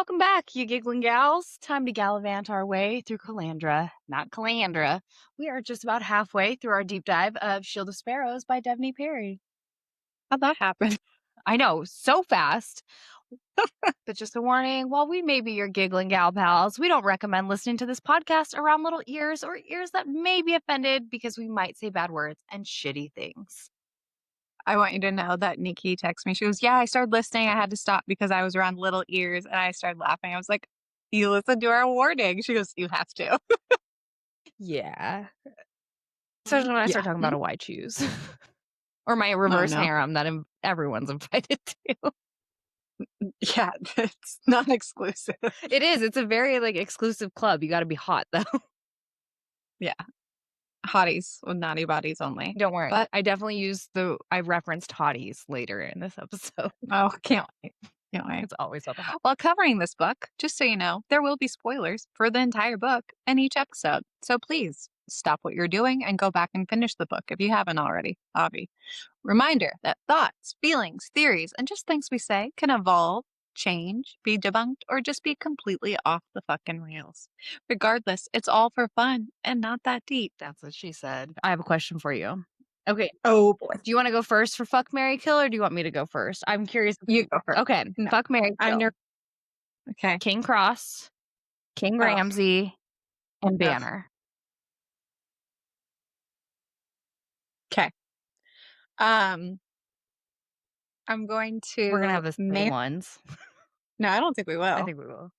Welcome back, you giggling gals. Time to gallivant our way through Calandra, not Calandra. We are just about halfway through our deep dive of Shield of Sparrows by Devney Perry. How'd that happen? I know, so fast. But just a warning, while we may be your giggling gal pals, we don't recommend listening to this podcast around little ears or ears that may be offended because we might say bad words and shitty things. I want you to know that Nikki texted me. She goes, yeah, I started listening. I had to stop because I was around little ears, and I started laughing. I was like, you listen to our warning. She goes, you have to. Yeah. Especially when I start talking about a why choose. Or my reverse no. harem that everyone's invited to. Yeah, it's not exclusive. It is. It's a very exclusive club. You got to be hot though. Yeah. Hotties with naughty bodies only. Don't worry. But I definitely I referenced hotties later in this episode. oh, can't wait. Can't wait. It's always about the hot. While covering this book, just so you know, there will be spoilers for the entire book and each episode. So please stop what you're doing and go back and finish the book if you haven't already. Avi. Reminder that thoughts, feelings, theories, and just things we say can evolve, change, be debunked, or just be completely off the fucking rails. Regardless, it's all for fun and not that deep. That's what she said. I have a question for you. Okay. Oh boy. Do you want to go first for fuck, marry, kill, or do you want me to go first? I'm curious. You go first. Okay. No. Fuck, marry, kill. Okay. King Cross, King Ramsay, and Banner. Okay. I'm going to. We're gonna have the same ones. No, I don't think we will. I think we will.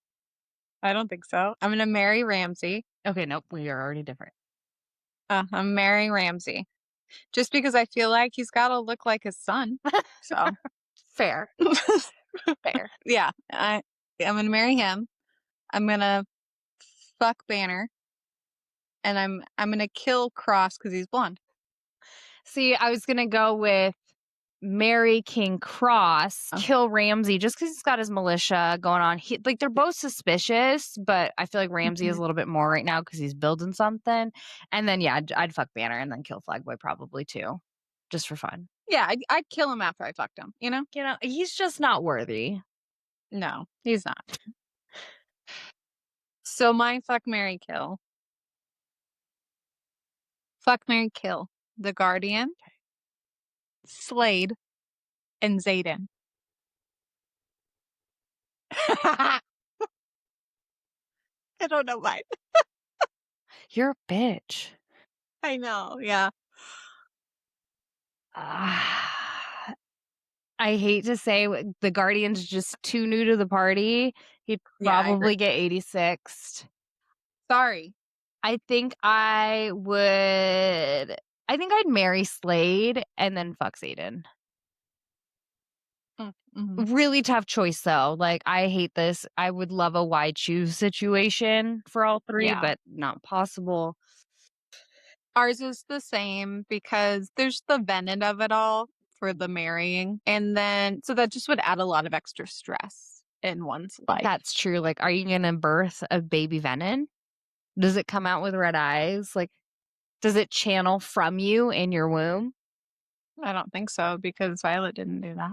I don't think so. I'm gonna marry Ramsay. Okay, nope, we are already different. I'm marrying Ramsay, just because I feel like he's got to look like his son. So fair, fair. Yeah, I'm gonna marry him. I'm gonna fuck Banner, and I'm gonna kill Cross because he's blonde. See, I was gonna go with marry King Cross, kill Ramsay just because he's got his militia going on. They're both suspicious, but I feel like Ramsay is a little bit more right now because he's building something. And then yeah, I'd fuck Banner and then kill Flagboy probably too, just for fun. Yeah, I'd kill him after I fucked him. You know, he's just not worthy. No, he's not. So my fuck, marry, kill. Fuck, marry, kill. The Guardian, Slade, and Xaden. I don't know why. You're a bitch. I know, yeah. I hate to say the Guardian's just too new to the party. He'd probably get 86'd. Sorry. I think I'd marry Slade and then fuck Xaden. Mm-hmm. Really tough choice though. I hate this. I would love a why choose situation for all three, but not possible. Ours is the same because there's the venom of it all for the marrying. And then, so that just would add a lot of extra stress in one's life. That's true. Are you going to birth a baby venom? Does it come out with red eyes? Does it channel from you in your womb? I don't think so because Violet didn't do that.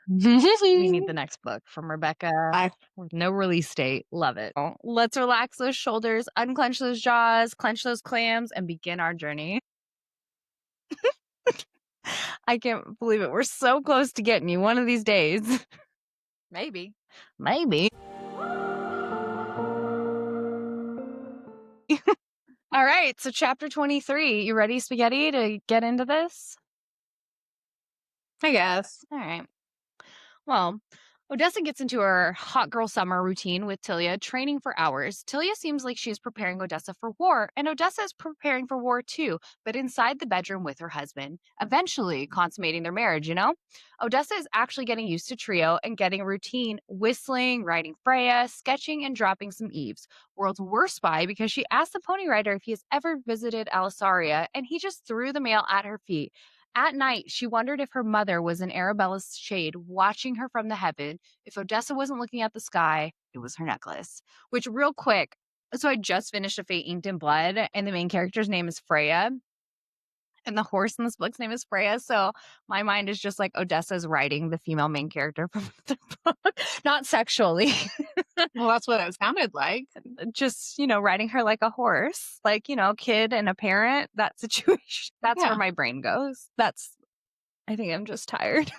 We need the next book from Rebecca with no release date. Love it. Let's relax those shoulders, unclench those jaws, clench those clams, and begin our journey. I can't believe it. We're so close to getting you one of these days. Maybe. All right. So chapter 23. You ready, Spaghetti, to get into this? I guess. All right. Well, Odessa gets into her hot girl summer routine with Tilia, training for hours. Tilia seems like she's preparing Odessa for war, and Odessa is preparing for war too, but inside the bedroom with her husband, eventually consummating their marriage, Odessa is actually getting used to Treow and getting a routine, whistling, riding Freya, sketching, and dropping some eaves. World's worst spy because she asked the pony rider if he has ever visited Alisaria, and he just threw the mail at her feet. At night, she wondered if her mother was in Arabella's shade, watching her from the heaven. If Odessa wasn't looking at the sky, it was her necklace. Which, real quick, so I just finished A Fate Inked in Blood, and the main character's name is Freya. And the horse in this book's name is Freya. So my mind is just like Odessa's writing the female main character from the book. Not sexually, Well, that's what it sounded like. just, riding her like a horse, like, kid and a parent, that situation. That's where Yeah. my brain goes. I think I'm just tired.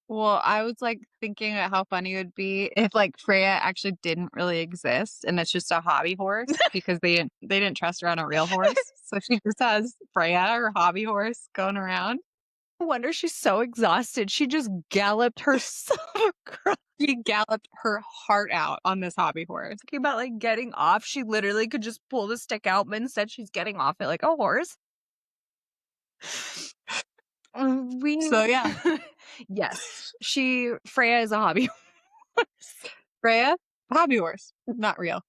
Well, I was like thinking about how funny it would be if like Freya actually didn't really exist and it's just a hobby horse because they didn't trust her on a real horse. So she just has Freya, her hobby horse, going around. No wonder she's so exhausted. She just galloped herself across. She galloped her heart out on this hobby horse. Talking about like getting off. She literally could just pull the stick out, but instead she's getting off it like a horse. So yeah, Yes, Freya is a hobby horse. Freya, hobby horse, not real.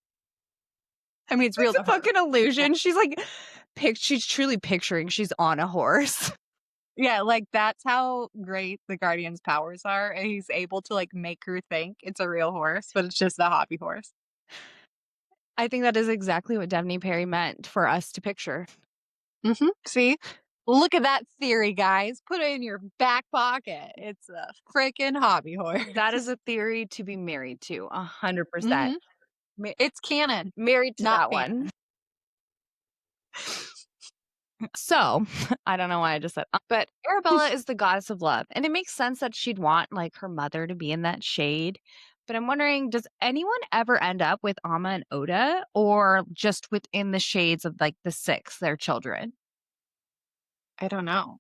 I mean, it's real. It's a fucking illusion. She's like, she's truly picturing she's on a horse. Yeah, like that's how great the Guardian's powers are. And he's able to like make her think it's a real horse, but it's just a hobby horse. I think that is exactly what Devney Perry meant for us to picture. See? Look at that theory, guys. Put it in your back pocket. It's a freaking hobby horse. That is a theory to be married to, 100%. It's canon. Married to Not that one. So, I don't know why I just said, but Arabella is the goddess of love, and it makes sense that she'd want like her mother to be in that shade. But I'm wondering, does anyone ever end up with Amma and Oda, or just within the shades of like the six, their children? I don't know.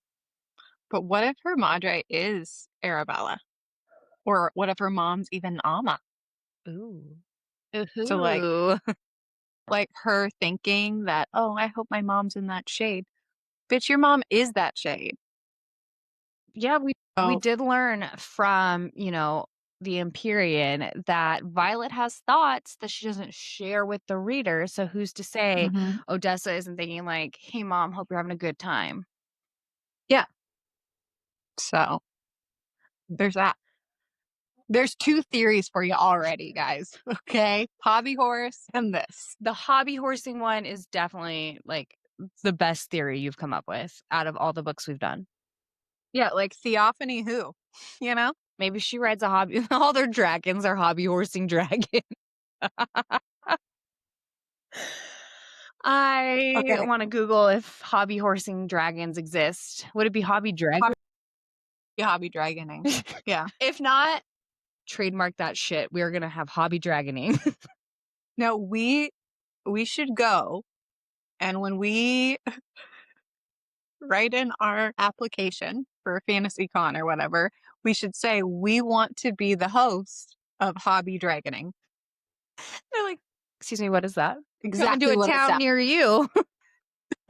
But what if her madre is Arabella? Or what if her mom's even Amma? Ooh. So like her thinking that, oh, I hope my mom's in that shade. Bitch, your mom is that shade. Yeah, we did learn from, the Empyrean that Violet has thoughts that she doesn't share with the reader. So who's to say Odessa isn't thinking like, hey mom, hope you're having a good time. Yeah. So there's that. There's two theories for you already, guys. Okay. Hobby horse and this. The hobby horsing one is definitely like the best theory you've come up with out of all the books we've done. Yeah, like Theophany who? You know? Maybe she rides a hobby. All their dragons are hobby horsing dragons. I want to Google if hobby horsing dragons exist. Would it be hobby dragon? Hobby dragoning. Yeah. If not, trademark that shit. We're going to have hobby dragoning. No, we should go, and when we write in our application for FantasyCon or whatever, we should say we want to be the host of Hobby Dragoning. They're like, excuse me, what is that? Exactly. Coming to a town near you.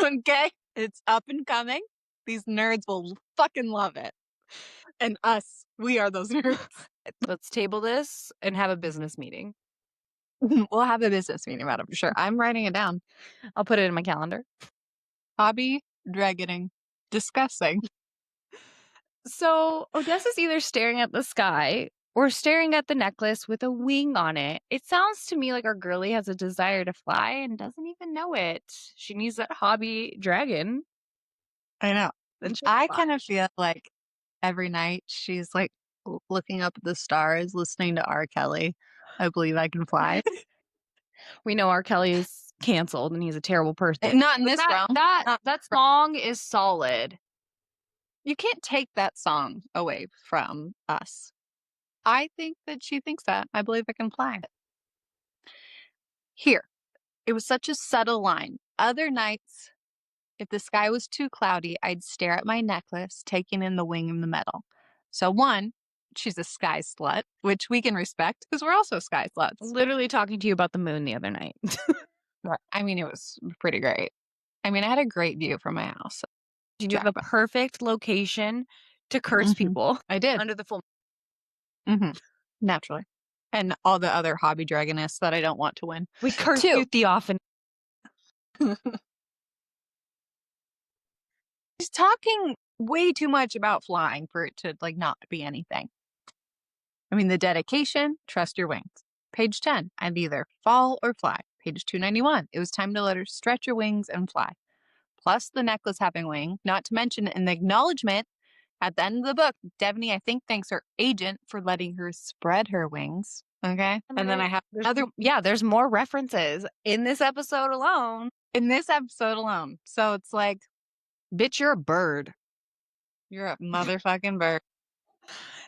Okay, it's up and coming. These nerds will fucking love it. And us, we are those nerds. Let's table this and have a business meeting. We'll have a business meeting about it for sure. I'm writing it down. I'll put it in my calendar. Hobby Dragoning. Discussing. So Odessa's either staring at the sky or staring at the necklace with a wing on it. It sounds to me like our girlie has a desire to fly and doesn't even know it. She needs that hobby dragon. I know. Then I kind of feel like every night she's like looking up at the stars, listening to R. Kelly. I believe I can fly. We know R. Kelly's canceled and he's a terrible person. Not in this realm. That song is solid. You can't take that song away from us. I think that she thinks that. I believe I can fly. Here, it was such a subtle line. Other nights, if the sky was too cloudy, I'd stare at my necklace, taking in the wing and the metal. So one, she's a sky slut, which we can respect because we're also sky sluts. Literally talking to you about the moon the other night. I mean, it was pretty great. I mean, I had a great view from my house. Did you have a perfect location to curse people? I did. Under the full. Naturally. And all the other hobby dragonists that I don't want to win. We curse you, Theophany. He's talking way too much about flying for it to like not be anything. I mean, the dedication, trust your wings. Page 10, I'd either fall or fly. Page 291, it was time to let her stretch her wings and fly. plus the necklace having wing, not to mention in the acknowledgement at the end of the book, Devney, I think, thanks her agent for letting her spread her wings. Okay. And then I have another there's more references in this episode alone. in this episode alone. So it's like, Bitch, you're a bird. you're a motherfucking bird.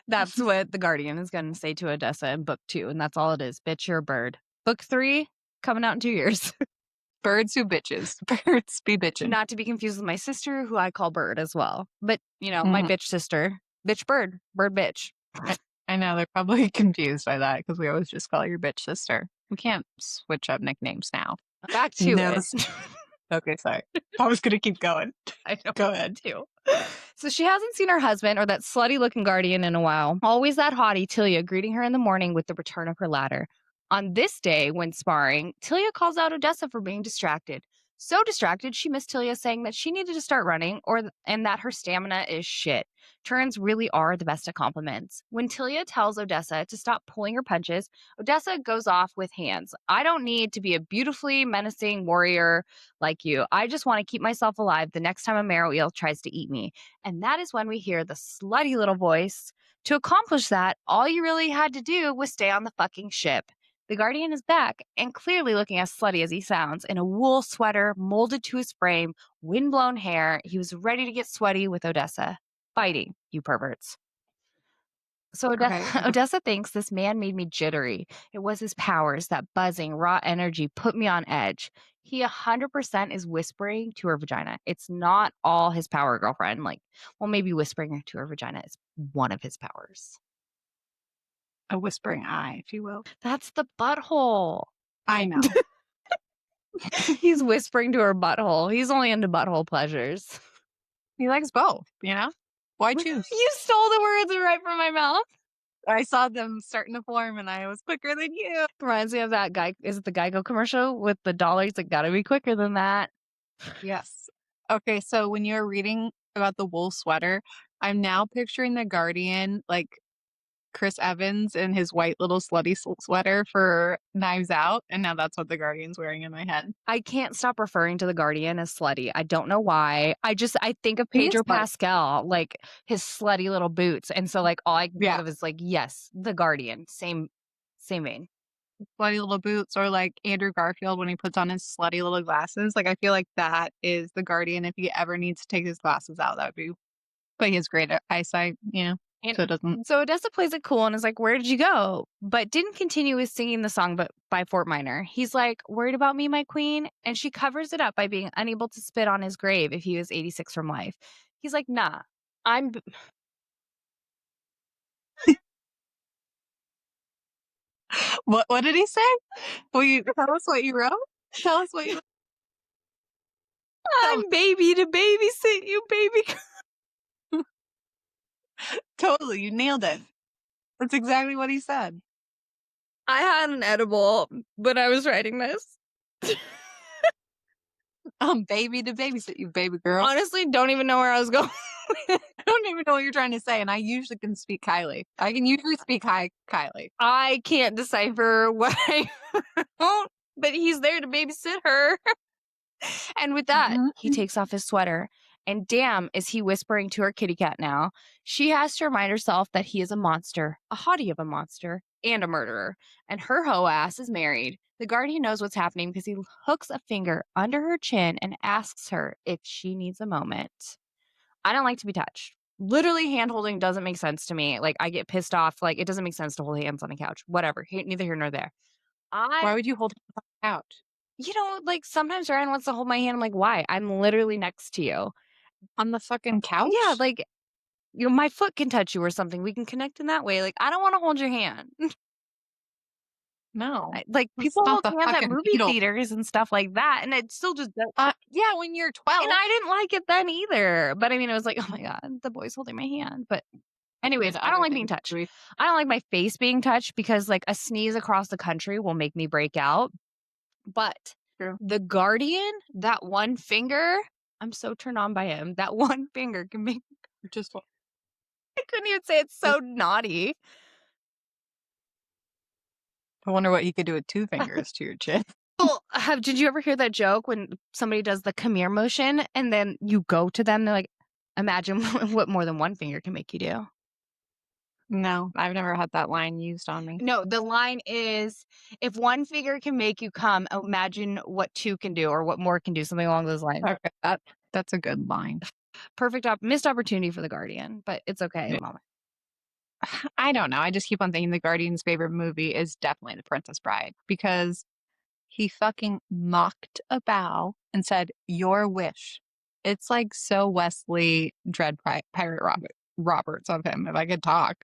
That's what the Guardian is going to say to Odessa in book 2, and that's all it is. Bitch, you're a bird. Book 3, coming out in 2 years. Birds who bitches. Birds be bitching. Not to be confused with my sister, who I call Bird as well. But, my bitch sister. Bitch bird. Bird bitch. I know, they're probably confused by that because we always just call your bitch sister. We can't switch up nicknames now. Back to it. Okay, sorry. I was going to keep going. I know. Go ahead. Too. So she hasn't seen her husband or that slutty looking guardian in a while. Always that haughty Tilia greeting her in the morning with the return of her ladder. On this day, when sparring, Tilia calls out Odessa for being distracted. So distracted, she missed Tilia saying that she needed to start running and that her stamina is shit. Turns really are the best of compliments. When Tilia tells Odessa to stop pulling her punches, Odessa goes off with hands. I don't need to be a beautifully menacing warrior like you. I just want to keep myself alive the next time a marrow eel tries to eat me. And that is when we hear the slutty little voice. To accomplish that, all you really had to do was stay on the fucking ship. The Guardian is back and clearly looking as slutty as he sounds in a wool sweater molded to his frame, windblown hair. He was ready to get sweaty with Odessa. Fighting, you perverts. So Odessa thinks this man made me jittery. It was his powers, that buzzing, raw energy put me on edge. He 100% is whispering to her vagina. It's not all his power, girlfriend. Maybe whispering to her vagina is one of his powers. A whispering eye, if you will. That's the butthole. I know. He's whispering to her butthole. He's only into butthole pleasures. He likes both, Why choose? You stole the words right from my mouth. I saw them starting to form and I was quicker than you. Reminds me of that guy. Is it the Geico commercial with the dollars? Like, gotta be quicker than that. Yes. Okay, so when you're reading about the wool sweater, I'm now picturing the Guardian, like Chris Evans in his white little slutty sweater for Knives Out, and now that's what the Guardian's wearing in my head. I can't stop referring to the Guardian as slutty. I don't know why. I think of He is Pedro slutty. Pascal, like his slutty little boots, and so all I can think of is yes, the Guardian, same vein. Slutty little boots, or like Andrew Garfield when he puts on his slutty little glasses. Like, I feel like that is the Guardian if he ever needs to take his glasses out. That would be, but he has great eyesight, so it doesn't. So Odessa plays it cool and is like, "Where did you go?" But didn't continue with singing the song by Fort Minor. He's like, "Worried about me, my queen?" And she covers it up by being unable to spit on his grave if he was 86 from life. He's like, "Nah, I'm." What did he say? Will you tell us what you wrote? Tell us what you. I'm baby to babysit you, baby. Totally, you nailed it. That's exactly what he said. I had an edible when I was writing this. Baby to babysit you, baby girl. Honestly, don't even know where I was going. I don't even know what you're trying to say, and I usually can speak Kylie. I can usually speak high Kylie. I can't decipher what I wrote, but he's there to babysit her. And with that, he takes off his sweater. And damn, is he whispering to her kitty cat now. She has to remind herself that he is a monster, a hottie of a monster, and a murderer. And her hoe ass is married. The Guardian knows what's happening because he hooks a finger under her chin and asks her if she needs a moment. I don't like to be touched. Literally, hand holding doesn't make sense to me. Like, I get pissed off. Like, it doesn't make sense to hold hands on a couch. Whatever. Neither here nor there. Why would you hold hands on the couch? Sometimes Ryan wants to hold my hand. I'm like, why? I'm literally next to you. On the fucking couch? Yeah, my foot can touch you or something. We can connect in that way. Like, I don't want to hold your hand. No. People hold hands at movie theaters and stuff like that, and it still just does. Yeah, when you're 12. And I didn't like it then either. But I mean, it was like, oh my God, the boy's holding my hand. But anyways, I don't like being touched. I don't like my face being touched because a sneeze across the country will make me break out. But the Guardian, that one finger, I'm so turned on by him. That one finger can make just. I couldn't even say it's so naughty. I wonder what you could do with 2 fingers to your chin. Well, did you ever hear that joke when somebody does the come here motion and then you go to them? They're like, imagine what more than one finger can make you do. No, I've never had that line used on me. No, the line is, if one finger can make you come, imagine what two can do or what more can do, something along those lines. Okay, that's a good line. Perfect missed opportunity for the Guardian, but it's okay at the moment. I don't know. I just keep on thinking the Guardian's favorite movie is definitely The Princess Bride because he fucking mocked a bow and said, "Your wish." It's like so Wesley Pirate Roberts of him, if I could talk.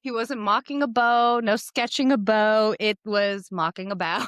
He wasn't mocking a bow, no sketching a bow. It was mocking a bow.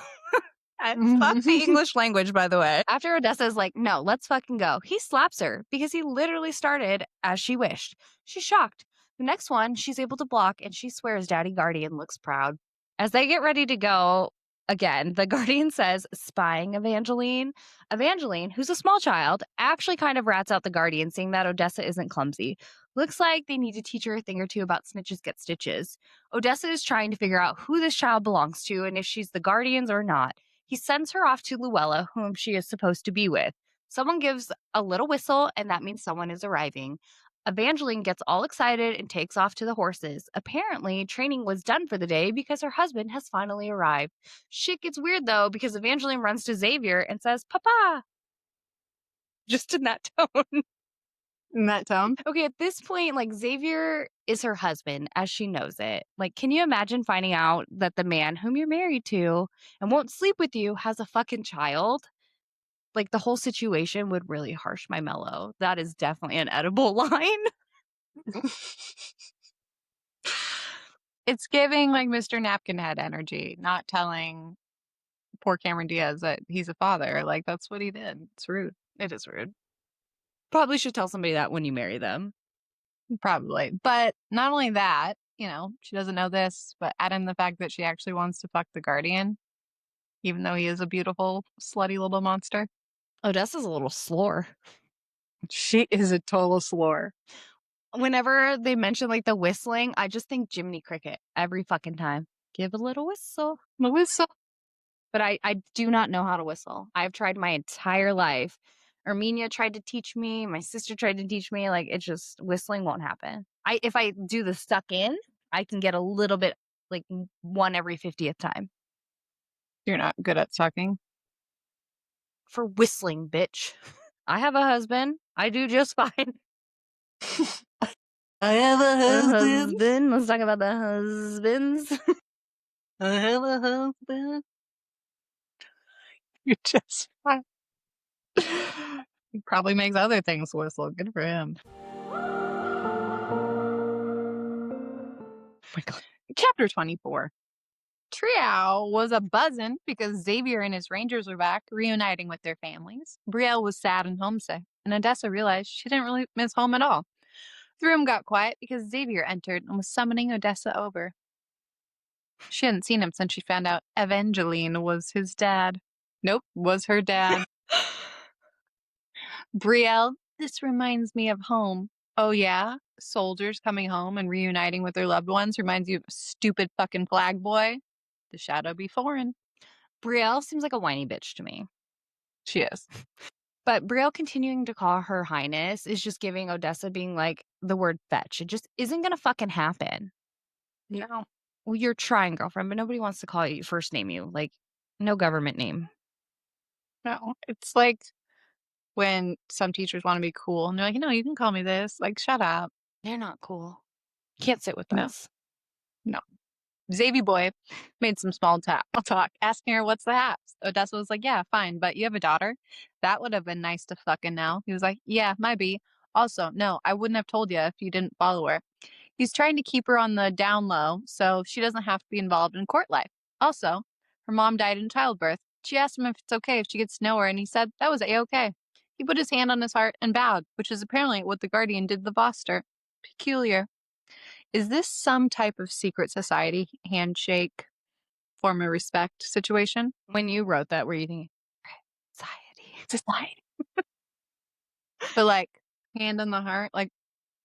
Fuck the English language, by the way. After Odessa's like, no, let's fucking go, he slaps her because he literally started as she wished. She's shocked. The next one, she's able to block and she swears Daddy Guardian looks proud. As they get ready to go again, the Guardian says, spying Evangeline. Evangeline, who's a small child, actually kind of rats out the Guardian, saying that Odessa isn't clumsy. Looks like they need to teach her a thing or two about snitches get stitches. Odessa is trying to figure out who this child belongs to and if she's the Guardian's or not. He sends her off to Luella, whom she is supposed to be with. Someone gives a little whistle, and that means someone is arriving. Evangeline gets all excited and takes off to the horses. Apparently, training was done for the day because her husband has finally arrived. Shit gets weird, though, because Evangeline runs to Xavier and says, Papa! Just in that tone. In that tone? Okay, at this point, like, Xavier is her husband as she knows it. Like, can you imagine finding out that the man whom you're married to and won't sleep with you has a fucking child? Like, the whole situation would really harsh my mellow. That is definitely an edible line. It's giving like Mr. Napkin Head energy, not telling poor Cameron Diaz that he's a father. Like, that's what he did. It's rude. It is rude. Probably should tell somebody that when you marry them. Probably. But not only that, she doesn't know this, but add in the fact that she actually wants to fuck the Guardian, even though he is a beautiful, slutty little monster. Odessa's a little slore. She is a total slore. Whenever they mention, like, the whistling, I just think Jiminy Cricket every fucking time. Give a little whistle. The whistle. But I do not know how to whistle. I've tried my entire life. Armenia tried to teach me. My sister tried to teach me. Like, it's just whistling won't happen. If I do the stuck in, I can get a little bit, like, one every 50th time. You're not good at sucking. For whistling, bitch. I have a husband. I do just fine. I have a Husband. Let's talk about the husbands. I have a husband. You're just fine. He probably makes other things whistle. Good for him. Oh my God. Chapter 24. Treow was a buzzin' because Xavier and his rangers were back, reuniting with their families. Brielle was sad and homesick, and Odessa realized she didn't really miss home at all. The room got quiet because Xavier entered and was summoning Odessa over. She hadn't seen him since she found out Evangeline was his dad. Nope, was her dad. Brielle, this reminds me of home. Oh, yeah? Soldiers coming home and reuniting with their loved ones reminds you of stupid fucking flag boy? The shadow be foreign. Brielle seems like a whiny bitch to me. She is. But Brielle continuing to call her highness is just giving Odessa being like the word fetch. It just isn't going to fucking happen. No. Well, you're trying, girlfriend, but nobody wants to call you first name you. Like, no government name. No. It's like when some teachers want to be cool and they're like, no, you can call me this. Like, shut up. They're not cool. Can't sit with No. us. No. Xavier boy made some small talk, asking her what's the haps. Odessa was like, yeah, fine, but you have a daughter? That would have been nice to fucking know. He was like, yeah, might be. Also, no, I wouldn't have told you if you didn't follow her. He's trying to keep her on the down low so she doesn't have to be involved in court life. Also, her mom died in childbirth. She asked him if it's okay if she gets to know her, and he said that was A-okay. He put his hand on his heart and bowed, which is apparently what the Guardian did to the Foster. Peculiar. Is this some type of secret society handshake, form of respect situation? When you wrote that, were you thinking, Society. But like, hand on the heart, like,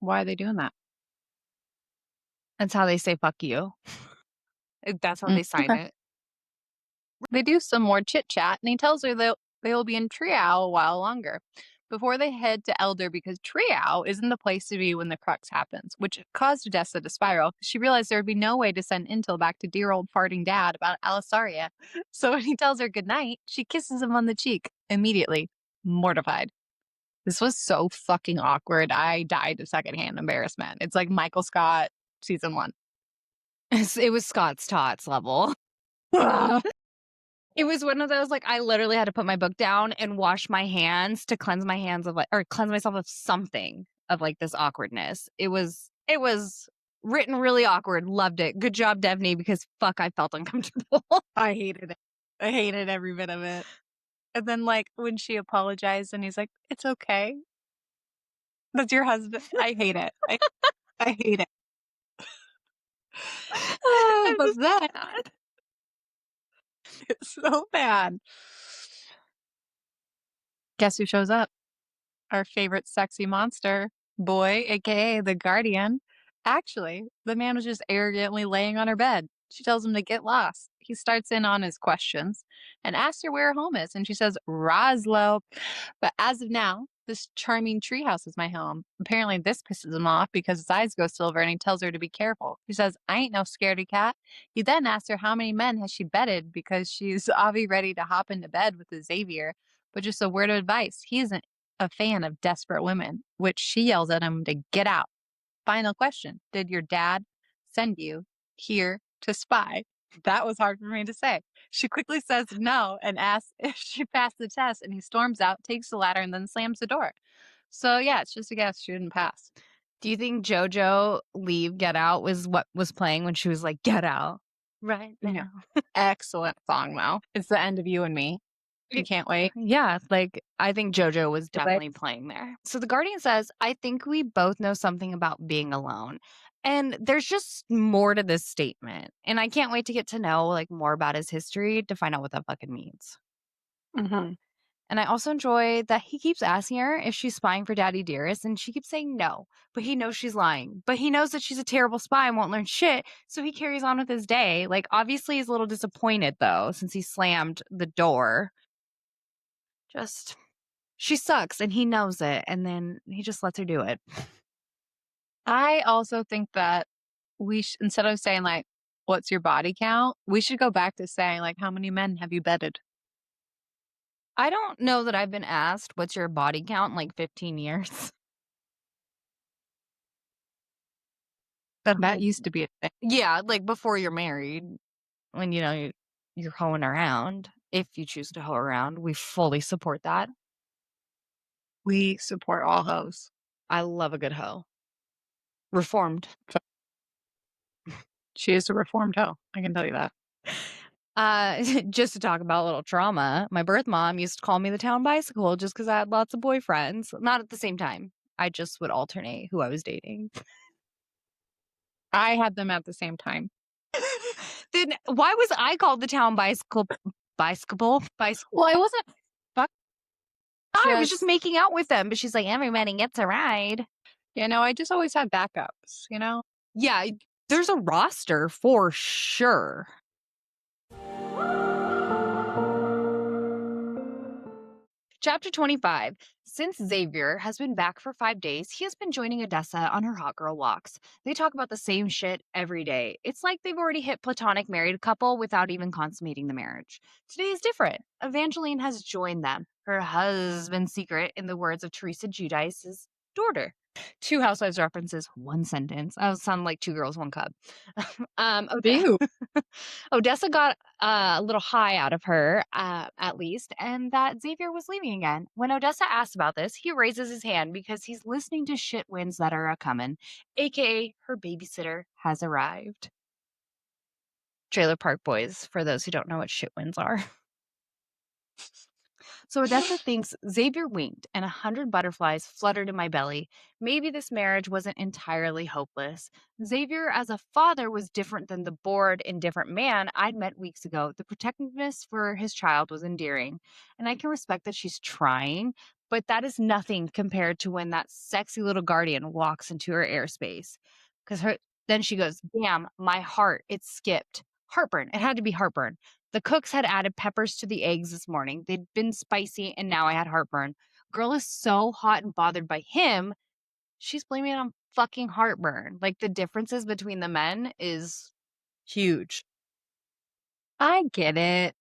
why are they doing that? That's how they say fuck you. That's how they sign Okay. it. They do some more chit chat, and he tells her they'll be in Treow a while longer before they head to Elder because Treow isn't the place to be when the crux happens, which caused Odessa to spiral. She realized there would be no way to send intel back to dear old farting dad about Alisaria. So when he tells her goodnight, she kisses him on the cheek, immediately mortified. This was so fucking awkward. I died of secondhand embarrassment. It's like Michael Scott season 1. It was Scott's Tots level. It was one of those, like, I literally had to put my book down and wash my hands to cleanse my hands of, like, or cleanse myself of something of, like, this awkwardness. It was written really awkward. Loved it. Good job, Devney, because fuck, I felt uncomfortable. I hated it. I hated every bit of it. And then, like, when she apologized and he's like, "It's okay. That's your husband." I hate it. I hate it. I'm But just then mad. it's so bad. Guess who shows up? Our favorite sexy monster boy, aka the Guardian. Actually, the man was just arrogantly laying on her bed. She tells him to get lost. He starts in on his questions and asks her where her home is, and she says, Roslo. But as of now, this charming treehouse is my home. Apparently, this pisses him off because his eyes go silver and he tells her to be careful. She says, I ain't no scaredy cat. He then asks her how many men has she bedded because she's obviously ready to hop into bed with the Xavier. But just a word of advice, he isn't a fan of desperate women, which she yells at him to get out. Final question. Did your dad send you here to spy? That was hard for me to say. She quickly says no and asks if she passed the test, and he storms out, takes the ladder, and then slams the door. So yeah, it's just a guess. She didn't pass. Do you think JoJo Leave Get Out was what was playing when she was like, get out right now? Yeah. Excellent song, though. It's the end of You and Me. You can't wait. Yeah, like, I think JoJo was Delay. definitely playing there. So the Guardian says, I think we both know something about being alone. And there's just more to this statement. And I can't wait to get to know, like, more about his history to find out what that fucking means. Mm-hmm. And I also enjoy that he keeps asking her if she's spying for Daddy Dearest, and she keeps saying no. But he knows she's lying. But he knows that she's a terrible spy and won't learn shit, so he carries on with his day. Like, obviously he's a little disappointed, though, since he slammed the door. Just, she sucks, and he knows it, and then he just lets her do it. I also think that we instead of saying, like, what's your body count, we should go back to saying, like, how many men have you bedded? I don't know that I've been asked, what's your body count in, like, 15 years. That used to be a thing. Yeah, like, before you're married, when, you know, you're hoeing around. If you choose to hoe around, we fully support that. We support all hoes. I love a good hoe. Reformed. She is a reformed hoe. I can tell you that. Just to talk about a little trauma, my birth mom used to call me the town bicycle just because I had lots of boyfriends. Not at the same time. I just would alternate who I was dating. I had them at the same time. Then why was I called the town bicycle? Bicycle? Well, I wasn't. I was just making out with them, but she's like, everybody gets a ride. I just always had backups, Yeah, there's a roster for sure. Chapter 25. Since Xavier has been back for 5 days, he has been joining Odessa on her hot girl walks. They talk about the same shit every day. It's like they've already hit platonic married couple without even consummating the marriage. Today is different. Evangeline has joined them, her husband's secret, in the words of Teresa Giudice's daughter. 2 Housewives references, 1 sentence. I sound like 2 girls, 1 cup. Odessa got a little high out of her, at least, and that Xavier was leaving again. When Odessa asks about this, he raises his hand because he's listening to shit winds that are a-coming, aka her babysitter has arrived. Trailer Park Boys, for those who don't know what shit winds are. So Odessa thinks Xavier winked and 100 butterflies fluttered in my belly. Maybe this marriage wasn't entirely hopeless. Xavier as a father was different than the bored, indifferent man I'd met weeks ago. The protectiveness for his child was endearing. And I can respect that she's trying, but that is nothing compared to when that sexy little guardian walks into her airspace. Then she goes, damn, my heart, it skipped. Heartburn. It had to be heartburn. The cooks had added peppers to the eggs this morning. They'd been spicy, and now I had heartburn. Girl is so hot and bothered by him, she's blaming it on fucking heartburn. Like, the differences between the men is huge. I get it.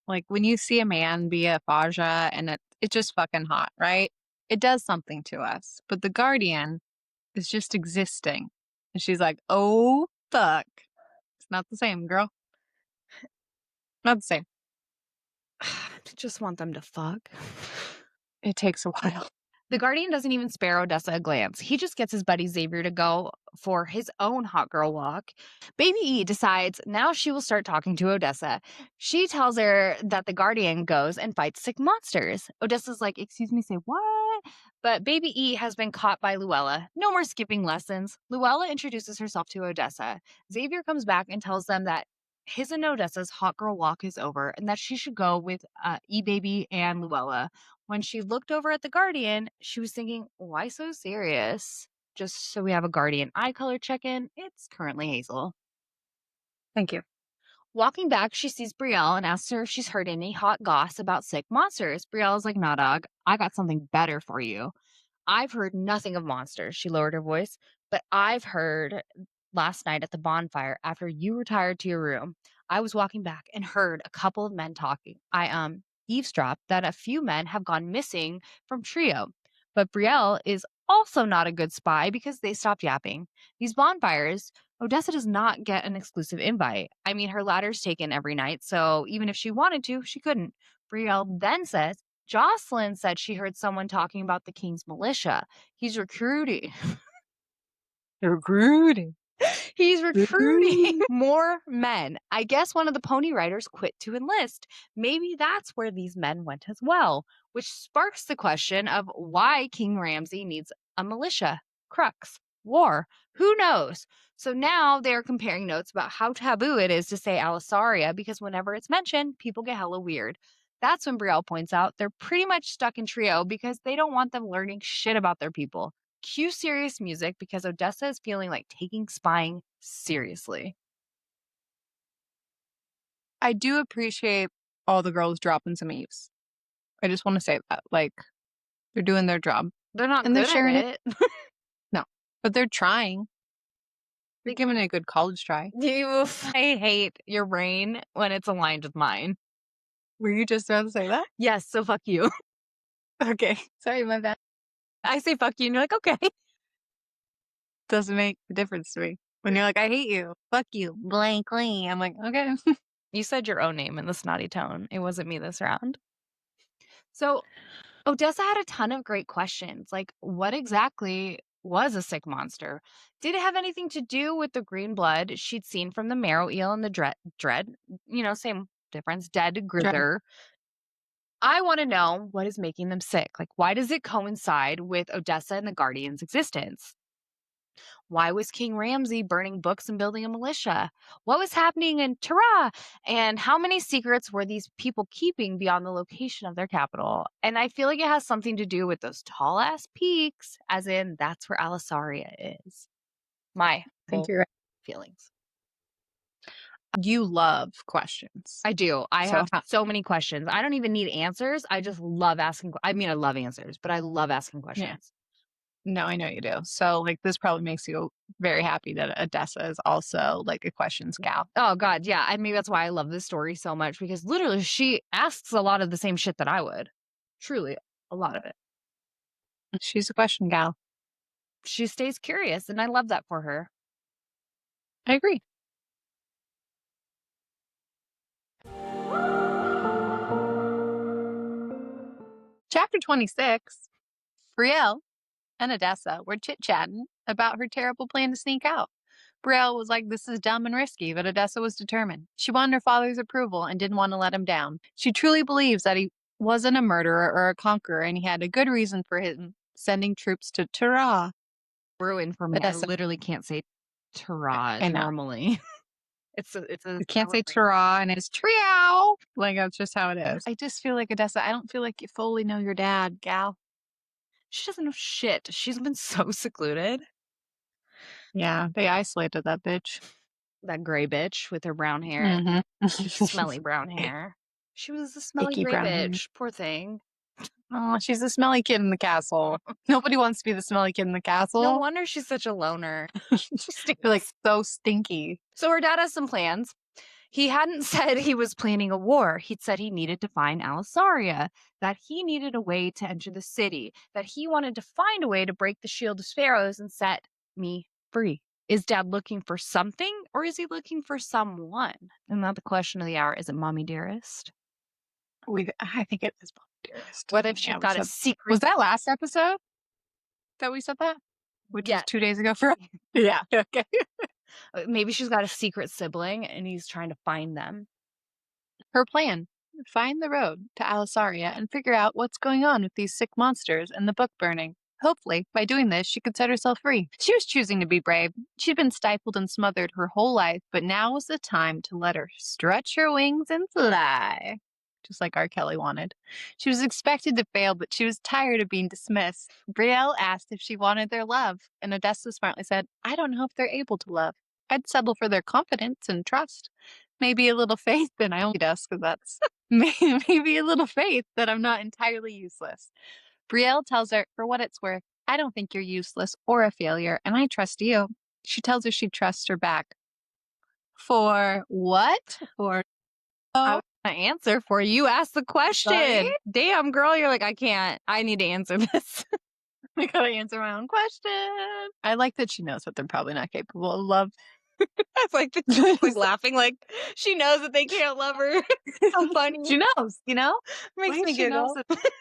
Like when you see a man be a Faja and it's just fucking hot, right? It does something to us. But the Guardian is just existing. And she's like, oh, fuck. It's not the same, girl. Not the same. I just want them to fuck. It takes a while. The Guardian doesn't even spare Odessa a glance. He just gets his buddy Xavier to go for his own hot girl walk. Baby E decides now she will start talking to Odessa. She tells her that the Guardian goes and fights sick monsters. Odessa's like, excuse me, say what? But Baby E has been caught by Luella. No more skipping lessons. Luella introduces herself to Odessa. Xavier comes back and tells them that his and Odessa's hot girl walk is over and that she should go with E-Baby and Luella. When she looked over at the Guardian, she was thinking, why so serious? Just so we have a Guardian eye color check-in, it's currently Hazel. Thank you. Walking back, she sees Brielle and asks her if she's heard any hot goss about sick monsters. Brielle's like, nah, dog, I got something better for you. I've heard nothing of monsters, she lowered her voice, but I've heard last night at the bonfire after you retired to your room. I was walking back and heard a couple of men talking. I eavesdropped that a few men have gone missing from Treow. But Brielle is also not a good spy because they stopped yapping. These bonfires, Odessa does not get an exclusive invite. I mean, her ladder's taken every night, so even if she wanted to, she couldn't. Brielle then says, Jocelyn said she heard someone talking about the king's militia. He's recruiting. Recruiting. He's recruiting more men. I guess one of the pony riders quit to enlist. Maybe that's where these men went as well, which sparks the question of why King Ramsay needs a militia, crux, war. Who knows? So now they're comparing notes about how taboo it is to say Alisaria because whenever it's mentioned, people get hella weird. That's when Brielle points out they're pretty much stuck in Treow because they don't want them learning shit about their people. Cue serious music because Odessa is feeling like taking spying seriously. I do appreciate all the girls dropping some eaves. I just want to say that. Like, they're doing their job. They're not And they're good sharing at it. No, but they're trying. They're giving it a good college try. I hate your brain when it's aligned with mine. Were you just about to say that? Yes, so fuck you. Okay. Sorry, my bad. I say fuck you and you're like, okay. Doesn't make a difference to me. When you're like, I hate you. Fuck you. Blankly. I'm like, okay. You said your own name in the snotty tone. It wasn't me this round. So Odessa had a ton of great questions. Like, what exactly was a sick monster? Did it have anything to do with the green blood she'd seen from the marrow eel and the dread? Same difference. Dead grither. I want to know what is making them sick. Like, why does it coincide with Odessa and the Guardian's existence? Why was King Ramsay burning books and building a militia? What was happening in Tara? And how many secrets were these people keeping beyond the location of their capital? And I feel like it has something to do with those tall ass peaks, as in that's where Alisaria is. My Think you're right. feelings. You love questions. I do. I have so many questions. I don't even need answers. I just love asking. I mean, I love answers, but I love asking questions. Yeah. No, I know you do. So, like, this probably makes you very happy that Odessa is also, like, a questions gal. Oh, God, yeah. I mean, that's why I love this story so much, because literally she asks a lot of the same shit that I would. Truly, a lot of it. She's a question gal. She stays curious, and I love that for her. I agree. Chapter 26, Brielle and Odessa were chit-chatting about her terrible plan to sneak out. Brielle was like, this is dumb and risky, but Odessa was determined. She wanted her father's approval and didn't want to let him down. She truly believes that he wasn't a murderer or a conqueror, and he had a good reason for him sending troops to Tara. Ruin for me. Odessa. I literally can't say Tara normally. You can't say Tara and it's Treow. Like, that's just how it is. I just feel like Odessa, I don't feel like you fully know your dad, gal. She doesn't know shit. She's been so secluded. Yeah, they isolated that bitch. That gray bitch with her brown hair. Mm-hmm. Smelly brown hair. She was a smelly Icky gray brown hair. bitch. Poor thing. Oh, she's the smelly kid in the castle. Nobody wants to be the smelly kid in the No castle. wonder she's such a loner. They're like so stinky. So her dad has some plans. He hadn't said he was planning a war. He'd said he needed to find Alisaria, that he needed a way to enter the city, that he wanted to find a way to break the Shield of Sparrows and set me free. Is dad looking for something or is he looking for someone? And that the question of the hour. Is it mommy dearest? I think it is Mommy Dearest. What if she's Yeah, got a secret? was that last episode that we said that? Which was Yeah. 2 days ago for us? Yeah. Okay. Maybe she's got a secret sibling and he's trying to find them. Her plan: find the road to Alisaria and figure out what's going on with these sick monsters and the book burning. Hopefully, by doing this, she could set herself free. She was choosing to be brave. She'd been stifled and smothered her whole life, but now was the time to let her stretch her wings and fly. Just like R. Kelly wanted. She was expected to fail, but she was tired of being dismissed. Brielle asked if she wanted their love, and Odessa smartly said, I don't know if they're able to love. I'd settle for their confidence and trust. Maybe a little faith, and I only does because that's maybe a little faith that I'm not entirely useless. Brielle tells her, for what it's worth, I don't think you're useless or a failure, and I trust you. She tells her she trusts her back. For what? For I want to answer for you. You asked the question. Sorry? Damn, girl. You're like, I can't. I need to answer this. I gotta answer my own question. I like that she knows that they're probably not capable of love. I like that she's like laughing, like she knows that they can't love her. So funny. She knows, you know? Makes Like, me she knows giggle. that-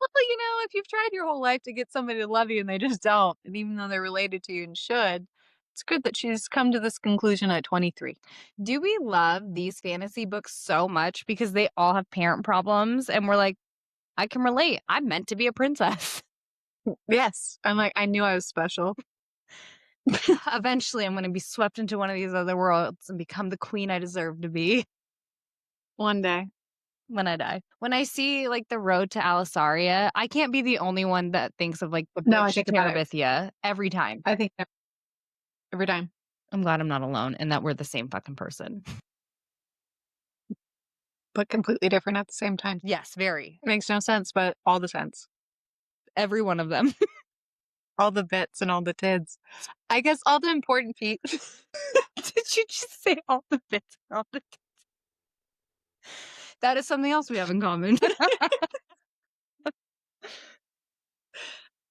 Well, you know, if you've tried your whole life to get somebody to love you and they just don't, and even though they're related to you and should, it's good that she's come to this conclusion at 23. Do we love these fantasy books so much because they all have parent problems and we're like, I can relate. I'm meant to be a princess. Yes. I'm like, I knew I was special. Eventually I'm going to be swept into one of these other worlds and become the queen I deserve to be One day. when I die. When I see like the road to Alisaria, I can't be the only one that thinks of like the No, I bitch think about it. Terabithia every time. I think every time. I'm glad I'm not alone and that we're the same fucking person. But completely different at the same time. Yes, very. Makes no sense, but all the sense. Every one of them. All the bits and all the tids. I guess all the important feet. Did you just say all the bits and all the things? That is something else we have in common.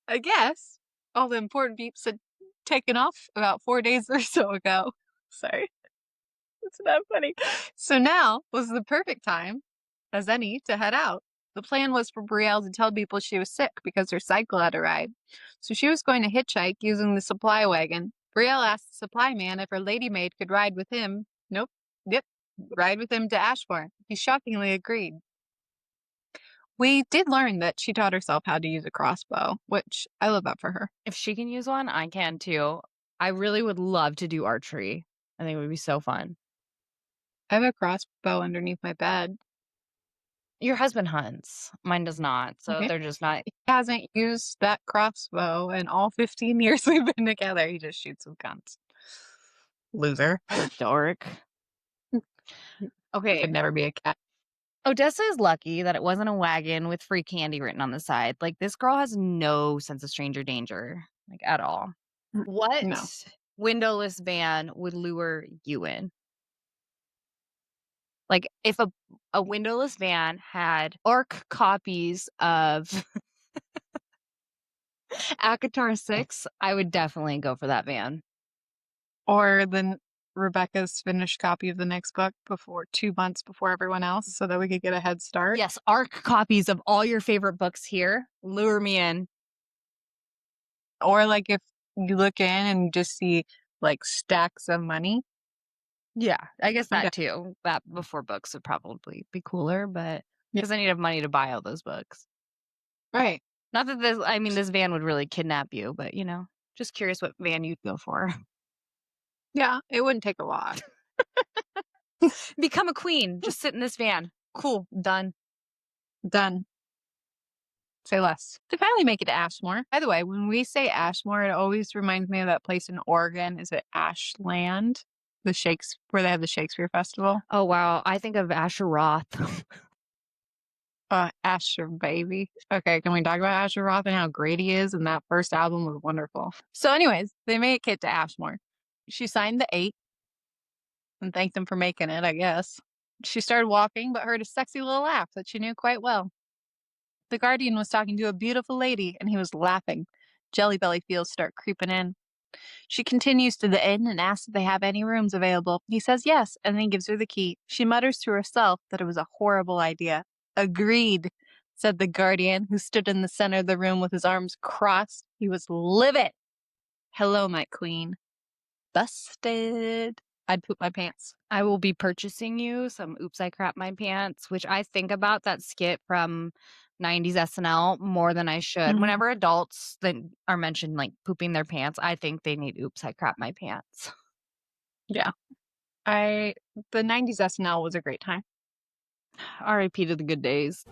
I guess all the important beeps had taken off about 4 days or so ago. Sorry. It's not funny. So now was the perfect time, as any, to head out. The plan was for Brielle to tell people she was sick because her cycle had arrived. So she was going to hitchhike using the supply wagon. Brielle asked the supply man if her lady maid could ride with him. Nope. Yep. Ride with him to Ashmore. He shockingly agreed. We did learn that she taught herself how to use a crossbow, which I love that for her. If she can use one, I can too. I really would love to do archery. I think it would be so fun. I have a crossbow underneath my bed. Your husband hunts. Mine does not. So Okay. they're just not. He hasn't used that crossbow in all 15 years we've been together. He just shoots with guns. Loser. Dork. Okay. Could never be a cat. Odessa is lucky that it wasn't a wagon with free candy written on the side. Like, this girl has no sense of stranger danger, like, at all. What No. windowless van would lure you in? Like, if a windowless van had ARC copies of ACOTAR 6, I would definitely go for that van. Or then Rebecca's finished copy of the next book before 2 months before everyone else so that we could get a head start. Yes, ARC copies of all your favorite books here. Lure me in. Or like if you look in and you just see like stacks of money. Yeah, I guess Yeah. that too. That before books would probably be cooler, but Yeah. because I need to have money to buy all those books. Right. Not that this van would really kidnap you, but you know, just curious what van you'd go for. Yeah, it wouldn't take a lot. Become a queen. Just sit in this van. Cool. Done. Done. Say less. To finally make it to Ashmore. By the way, when we say Ashmore, it always reminds me of that place in Oregon. Is it Ashland? The shakes where they have the Shakespeare Festival. Oh, wow. I think of Asher Roth. Asher, baby. Okay, can we talk about Asher Roth and how great he is? And that first album was wonderful. So, anyways, they make it to Ashmore. She signed the 8 and thanked them for making it, I guess. She started walking, but heard a sexy little laugh that she knew quite well. The Guardian was talking to a beautiful lady, and he was laughing. Jelly Belly feels start creeping in. She continues to the inn and asks if they have any rooms available. He says yes, and then gives her the key. She mutters to herself that it was a horrible idea. Agreed, said the Guardian, who stood in the center of the room with his arms crossed. He was livid. Hello, my queen. Busted. I'd poop my pants. I will be purchasing you some Oops, I Crap My Pants, which I think about that skit from 90s SNL more than I should. Mhm. Whenever adults that are mentioned like pooping their pants, I think they need Oops, I Crap My Pants. Yeah. The 90s SNL was a great time. RIP to the good days.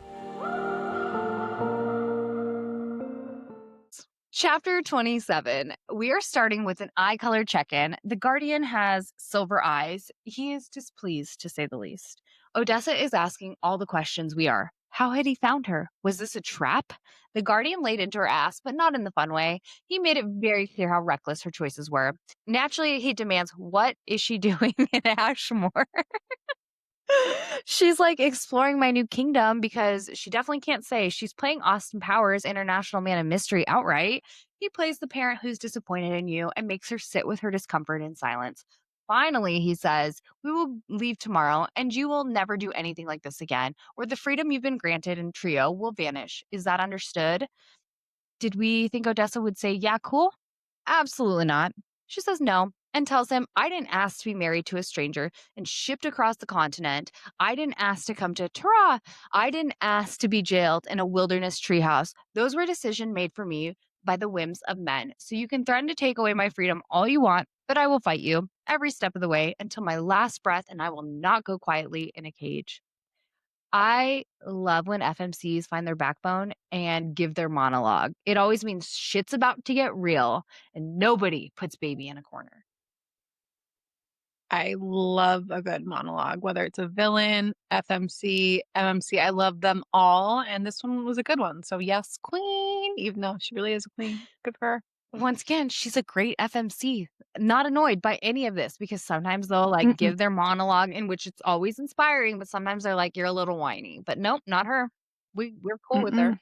Chapter 27. We are starting with an eye color check in. The Guardian has silver eyes. He is displeased, to say the least. Odessa is asking all the questions we are. How had he found her? Was this a trap? The Guardian laid into her ass, but not in the fun way. He made it very clear how reckless her choices were. Naturally, he demands, what is she doing in Ashmore? She's like exploring my new kingdom because she definitely can't say she's playing Austin Powers International Man of Mystery outright. He plays the parent who's disappointed in you and makes her sit with her discomfort in silence. Finally, he says, we will leave tomorrow and you will never do anything like this again, or the freedom you've been granted in Treow will vanish. Is that understood? Did we think Odessa would say, yeah, cool? Absolutely not. She says no and tells him, I didn't ask to be married to a stranger and shipped across the continent. I didn't ask to come to Tara. I didn't ask to be jailed in a wilderness treehouse. Those were decisions made for me by the whims of men. So you can threaten to take away my freedom all you want, but I will fight you every step of the way until my last breath, and I will not go quietly in a cage. I love when FMCs find their backbone and give their monologue. It always means shit's about to get real and nobody puts baby in a corner. I love a good monologue, whether it's a villain, FMC, MMC. I love them all, and this one was a good one. So yes, queen, even though she really is a queen. Good for her. Once again, she's a great FMC. Not annoyed by any of this because sometimes they'll like Mm-mm, give their monologue in which it's always inspiring, but sometimes they're like, you're a little whiny. But nope, not her. We're cool with her. mm-mm.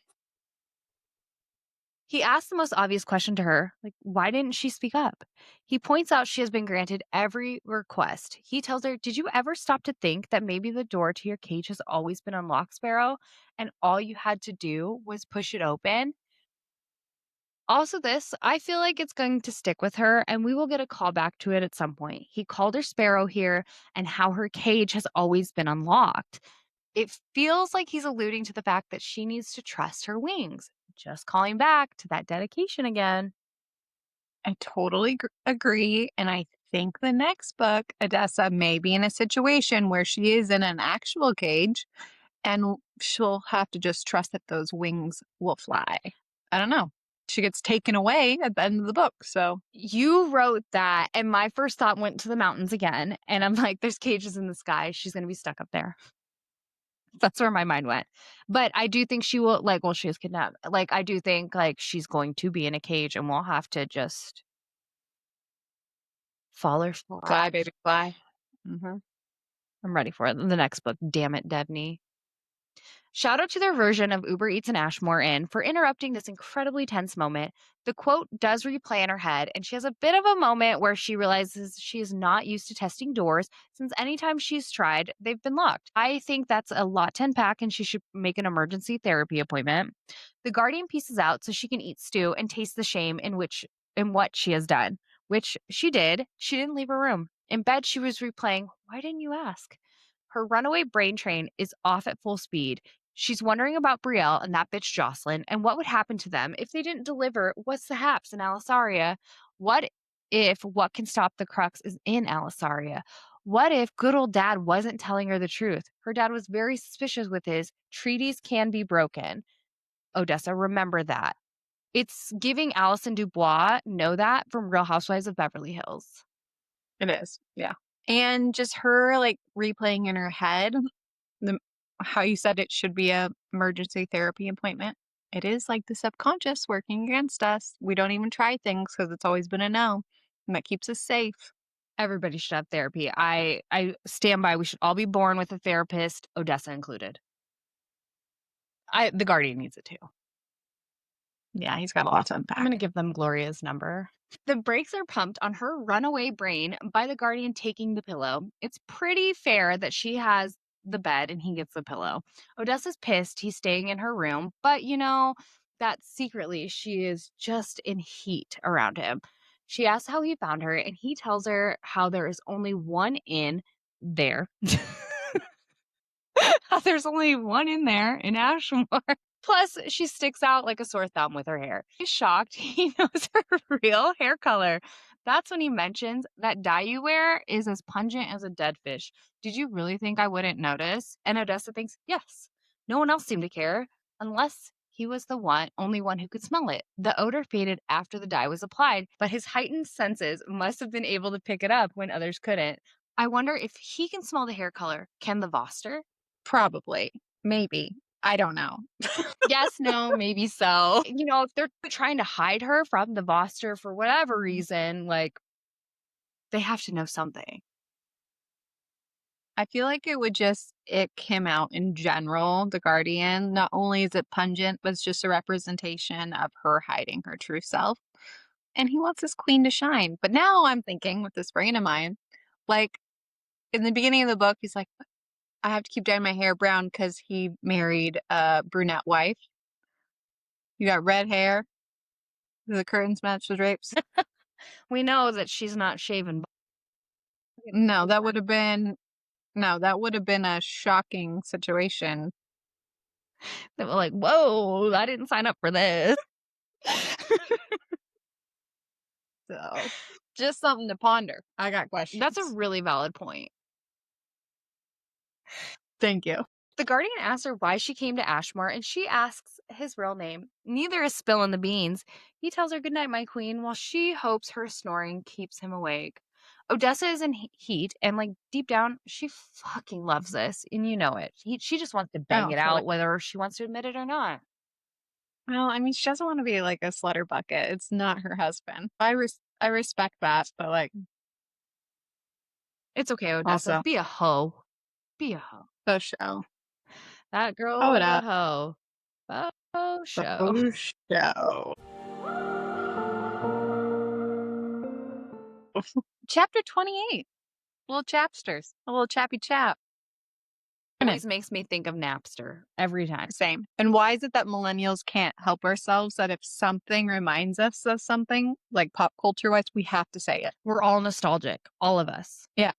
He asks the most obvious question to her, like, why didn't she speak up? He points out she has been granted every request. He tells her, did you ever stop to think that maybe the door to your cage has always been unlocked, Sparrow, and all you had to do was push it open? Also, this, I feel like it's going to stick with her, and we will get a call back to it at some point. He called her Sparrow here and how her cage has always been unlocked. It feels like he's alluding to the fact that she needs to trust her wings. Just calling back to that dedication again. I totally agree. And I think the next book, Odessa may be in a situation where she is in an actual cage and she'll have to just trust that those wings will fly. I don't know. She gets taken away at the end of the book. So You wrote that, and my first thought went to the mountains again. And I'm like, there's cages in the sky. She's going to be stuck up there. That's where my mind went. But I do think she will, like, well, she is kidnapped. Like, I do think, like, she's going to be in a cage and we'll have to just fall or flat. fly, baby, fly. Mm-hmm. I'm ready for it. The next book. Damn it, Devney. Shout out to their version of Uber Eats and Ashmore Inn for interrupting this incredibly tense moment. The quote does replay in her head, and she has a bit of a moment where she realizes she is not used to testing doors since anytime she's tried, they've been locked. I think that's a lot to unpack, and she should make an emergency therapy appointment. The Guardian pieces out so she can eat stew and taste the shame in what she has done, which she did. She didn't leave her room. In bed, she was replaying, "Why didn't you ask?" Her runaway brain train is off at full speed. She's wondering about Brielle and that bitch Jocelyn and what would happen to them if they didn't deliver What's the Haps in Alisaria. What if what can stop the crux is in Alisaria? What if good old dad wasn't telling her the truth? Her dad was very suspicious with his treaties can be broken. Odessa, remember that. It's giving Allison Dubois know that from Real Housewives of Beverly Hills. It is. Yeah. And just her, like, replaying in her head the how you said it should be a emergency therapy appointment. It is like the subconscious working against us. We don't even try things because it's always been a no, and that keeps us safe. Everybody should have therapy. I stand by. We should all be born with a therapist, Odessa included. The Guardian needs it too. Yeah, he's got a lot to I'm unpack. going to give them Gloria's number. The brakes are pumped on her runaway brain by the Guardian taking the pillow. It's pretty fair that she has the bed and he gets the pillow. Odessa's pissed he's staying in her room, but that secretly she is just in heat around him. She asks how he found her, and he tells her how there is only one in there. How there's only one in there in Ashmore. Plus, she sticks out like a sore thumb with her hair. He's shocked. He knows her real hair color. That's when he mentions that dye you wear is as pungent as a dead fish. Did you really think I wouldn't notice? And Odessa thinks, yes. No one else seemed to care, unless he was the only one who could smell it. The odor faded after the dye was applied, but his heightened senses must have been able to pick it up when others couldn't. I wonder if he can smell the hair color. Can the Voster? Probably. Maybe. I don't know. Yes, no, maybe so. If they're trying to hide her from the Voster for whatever reason, like, they have to know something. I feel like it would just ick him out in general, the Guardian. Not only is it pungent, but it's just a representation of her hiding her true self. And he wants his queen to shine. But now I'm thinking with this brain of mine, like in the beginning of the book, he's like, I have to keep dyeing my hair brown because he married a brunette wife. You got red hair. The curtains match the drapes. We know that she's not shaven. No, that would have been a shocking situation. They were like, whoa, I didn't sign up for this. So just something to ponder. I got questions. That's a really valid point. Thank you. The Guardian asks her why she came to Ashmore, and she asks his real name. Neither is spilling the beans. He tells her goodnight, my queen, while she hopes her snoring keeps him awake. Odessa is in heat, and deep down, she fucking loves this, and you know it. She just wants to bang it out, whether she wants to admit it or not. Well, I mean, she doesn't want to be like a slutter bucket. It's not her husband. I respect that, but it's okay, Odessa. Also, be a hoe. Be a hoe. the show. That girl is a hoe. Oh, show. Oh, show. Chapter 28. Little chapsters. A little chappy chap. Always makes me think of Napster every time. Same. And why is it that millennials can't help ourselves that if something reminds us of something, like pop culture wise, we have to say it? We're all nostalgic. All of us. Yeah.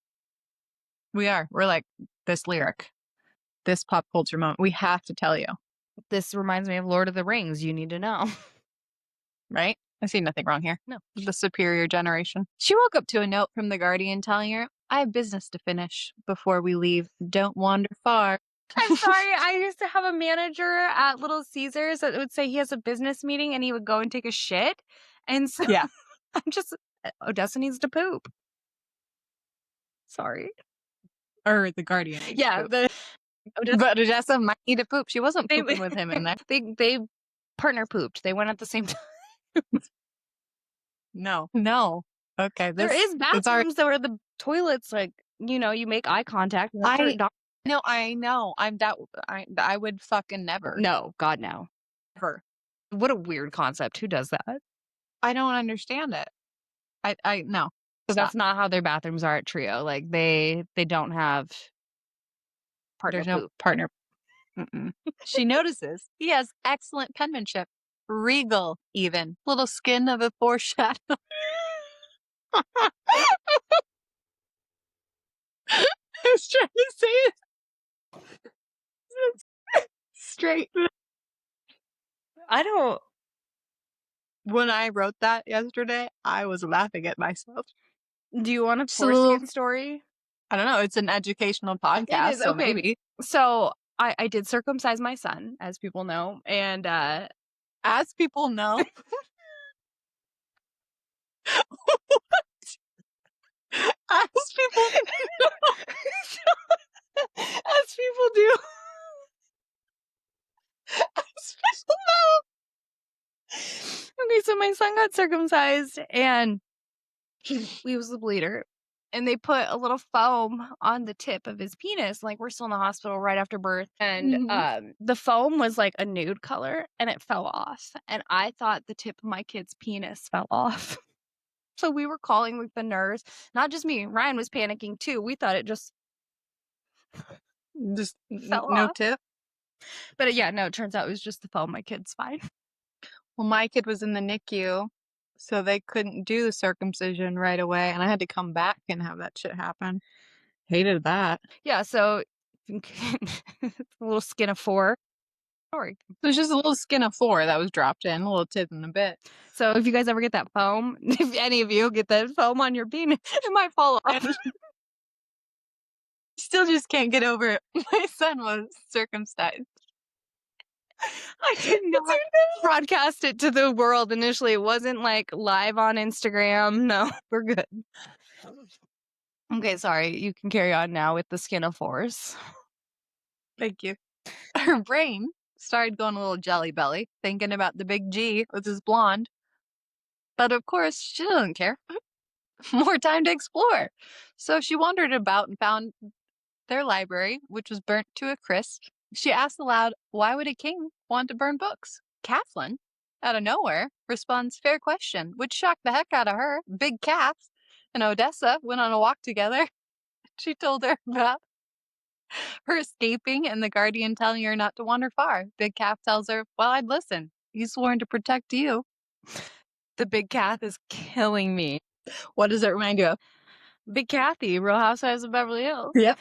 We are. We're like, this lyric, this pop culture moment, we have to tell you. This reminds me of Lord of the Rings. You need to know. Right? I see nothing wrong here. No. The superior generation. She woke up to a note from the Guardian telling her, I have business to finish before we leave. Don't wander far. I'm sorry. I used to have a manager at Little Caesars that would say he has a business meeting and he would go and take a shit. And so yeah, Odessa needs to poop. Sorry. Or the Guardian. Yeah. But Odessa might need to poop. She wasn't pooping with him in there. They partner pooped. They went at the same time. No. Okay. There is bathrooms that were the toilets, you make eye contact. I know. I would fucking never. No, God, no. Never. What a weird concept. Who does that? I don't understand it. I no. That's not how their bathrooms are at Treow. They don't have partner. There's no partner. She notices he has excellent penmanship. Regal, even. Little skin of a foreshadow. I was trying to say it straight. When I wrote that yesterday, I was laughing at myself. Do you want a foreskin story? I don't know. It's an educational podcast, so okay. maybe. So I did circumcise my son, as people know, and as people know. As people my son got circumcised and he was the bleeder. And they put a little foam on the tip of his penis. Like, we're still in the hospital right after birth. And the foam was like a nude color and it fell off. And I thought the tip of my kid's penis fell off. So we were calling like the nurse. Not just me. Ryan was panicking too. We thought it just fell no off. tip. But yeah, no, it turns out it was just the foam. My kid's fine. Well, my kid was in the NICU, so they couldn't do the circumcision right away, and I had to come back and have that shit happen. Hated that. Yeah, so a little skin of 4. Sorry. There's just a little skin of 4 that was dropped in, a little tip in a bit. So if you guys ever get that foam, if any of you get that foam on your penis, it might fall off. Still just can't get over it. My son was circumcised. I did not broadcast it to the world initially. It wasn't like live on Instagram. No, we're good. Okay, sorry. You can carry on now with the skin of 4s. Thank you. Her brain started going a little jelly belly, thinking about the big G with his blonde. But of course, she doesn't care. More time to explore. So she wandered about and found their library, which was burnt to a crisp. She asked aloud, why would a king want to burn books? Kathleen, out of nowhere, responds, fair question, which shocked the heck out of her. Big Cath and Odessa went on a walk together. She told her about her escaping and the guardian telling her not to wander far. Big Cath tells her, well, I'd listen. He's sworn to protect you. The big Cath is killing me. What does it remind you of? Big Kathy, Real Housewives of Beverly Hills. Yep.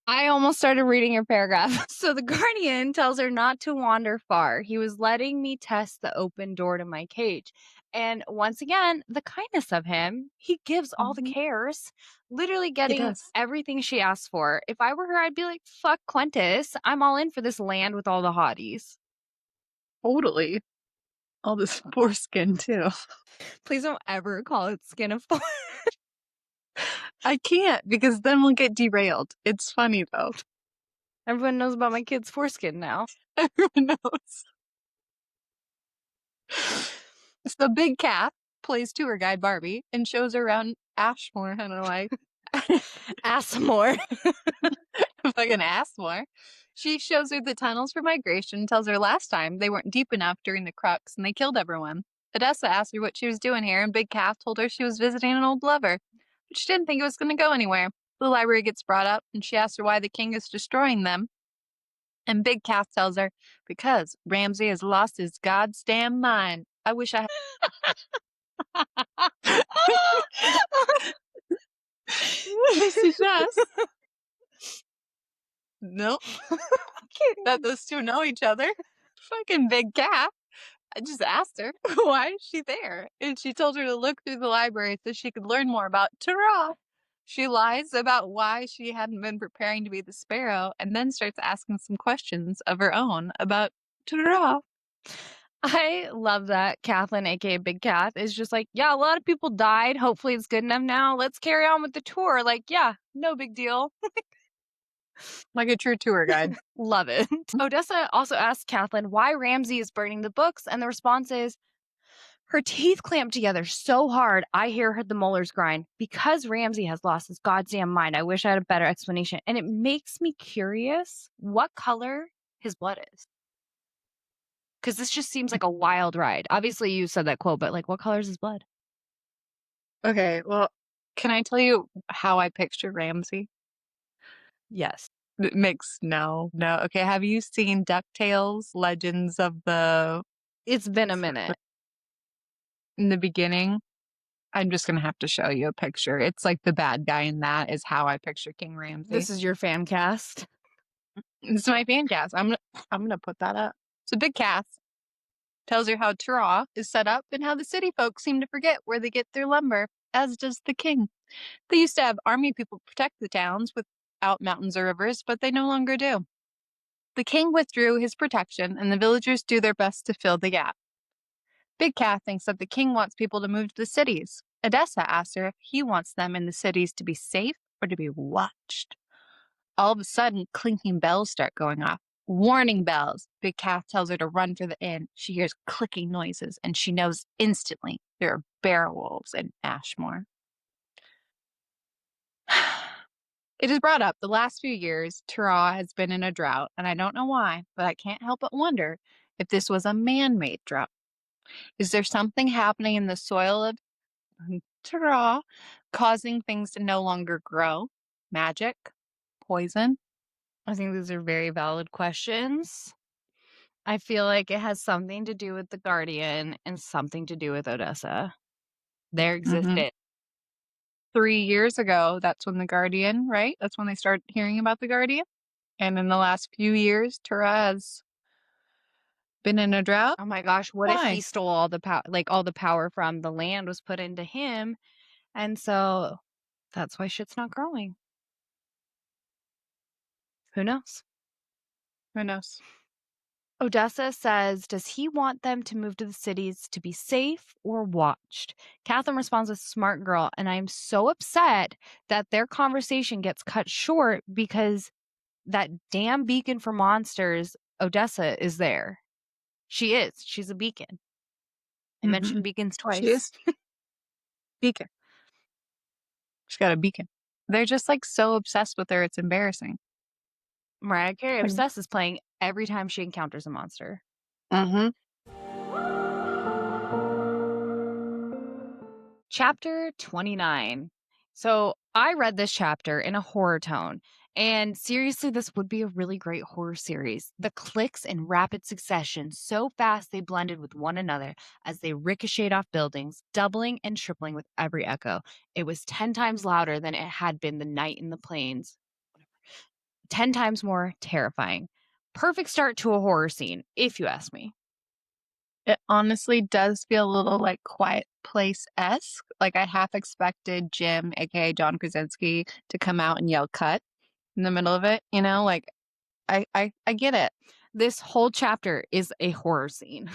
I almost started reading her paragraph. So the guardian tells her not to wander far. He was letting me test the open door to my cage. And once again, the kindness of him, he gives all the cares, literally getting everything she asked for. If I were her, I'd be like, fuck Quentis. I'm all in for this land with all the hotties. Totally. All this foreskin, too. Please don't ever call it skin of 4. I can't, because then we'll get derailed. It's funny, though. Everyone knows about my kid's foreskin now. Everyone knows. So Big Cath plays tour guide Barbie and shows her around Ashmore. I don't know why. Assmore. Fucking Ashmore. She shows her the tunnels for migration, tells her last time they weren't deep enough during the crux and they killed everyone. Odessa asked her what she was doing here, and Big Cath told her she was visiting an old lover. But she didn't think it was going to go anywhere. The library gets brought up, and she asks her why the king is destroying them. And Big Cath tells her, because Ramsay has lost his goddamn mind. I wish I had. She does. Nope. That those two know each other. Fucking Big Cath. I just asked her, why is she there? And she told her to look through the library so she could learn more about Treow. She lies about why she hadn't been preparing to be the sparrow and then starts asking some questions of her own about Treow. I love that Kathleen, aka Big Cath, is just like, yeah, a lot of people died. Hopefully it's good enough now. Let's carry on with the tour. Like, yeah, no big deal. Like a true tour guide. Love it. Odessa also asked Kathleen why Ramsay is burning the books, and the response is, her teeth clamp together so hard, I hear the molars grind. Because Ramsay has lost his goddamn mind, I wish I had a better explanation. And it makes me curious what color his blood is. Because this just seems like a wild ride. Obviously, you said that quote, but like, what color is his blood? Okay, well, can I tell you how I picture Ramsay? Yes. It makes no. Okay, have you seen DuckTales, Legends of the... It's been a minute. In the beginning, I'm just going to have to show you a picture. It's like the bad guy in that is how I picture King Ramsay. This is your fan cast? This is my fan cast. I'm gonna put that up. So Big Cath tells her how Treow is set up and how the city folks seem to forget where they get their lumber, as does the king. They used to have army people protect the towns without mountains or rivers, but they no longer do. The king withdrew his protection, and the villagers do their best to fill the gap. Big Cath thinks that the king wants people to move to the cities. Odessa asks her if he wants them in the cities to be safe or to be watched. All of a sudden, clinking bells start going off. Warning bells. Big Cath tells her to run for the inn. She hears clicking noises, and she knows instantly there are Bariwolves in Ashmore. It is brought up the last few years, Treow has been in a drought, and I don't know why, but I can't help but wonder if this was a man-made drought. Is there something happening in the soil of Treow causing things to no longer grow? Magic? Poison? I think these are very valid questions. I feel like it has something to do with the Guardian and something to do with Odessa. Their Mm-hmm. existence. 3 years ago, that's when the Guardian, right? That's when they started hearing about the Guardian. And in the last few years, Tara has been in a drought. Oh my gosh, what if Why? he stole all the power, like all the power from the land was put into him, and so that's why shit's not growing. Who knows? Who knows? Odessa says, does he want them to move to the cities to be safe or watched? Catherine responds with smart girl, and I am so upset that their conversation gets cut short because that damn beacon for monsters, Odessa, is there. She is. She's a beacon. I mentioned beacons She twice. is. Beacon. She's got a beacon. They're just like so obsessed with her, it's embarrassing. Mariah Carey Like, Obsessed is playing every time she encounters a monster. mm-hmm. Chapter 29. So I read this chapter in a horror tone, and seriously, this would be a really great horror series. The clicks in rapid succession, so fast they blended with one another as they ricocheted off buildings, doubling and tripling with every echo. It was 10 times louder than it had been the night in the plains, 10 times more terrifying. Perfect start to a horror scene, if you ask me. It honestly does feel a little like Quiet Place-esque. Like I half expected Jim, aka John Krasinski, to come out and yell cut in the middle of it, you know? Like I get it. This whole chapter is a horror scene.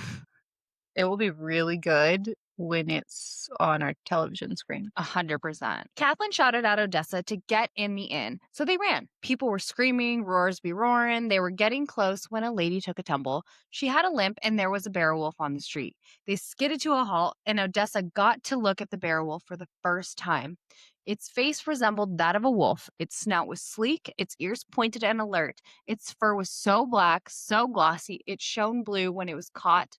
It will be really good when it's on our television screen. 100%. Kathleen shouted at Odessa to get in the inn, so they ran. People were screaming, roars be roaring. They were getting close when a lady took a tumble. She had a limp, and there was a Bariwolf on the street. They skidded to a halt, and Odessa got to look at the Bariwolf for the first time. Its face resembled that of a wolf. Its snout was sleek, its ears pointed and alert. Its fur was so black, so glossy, it shone blue when it was caught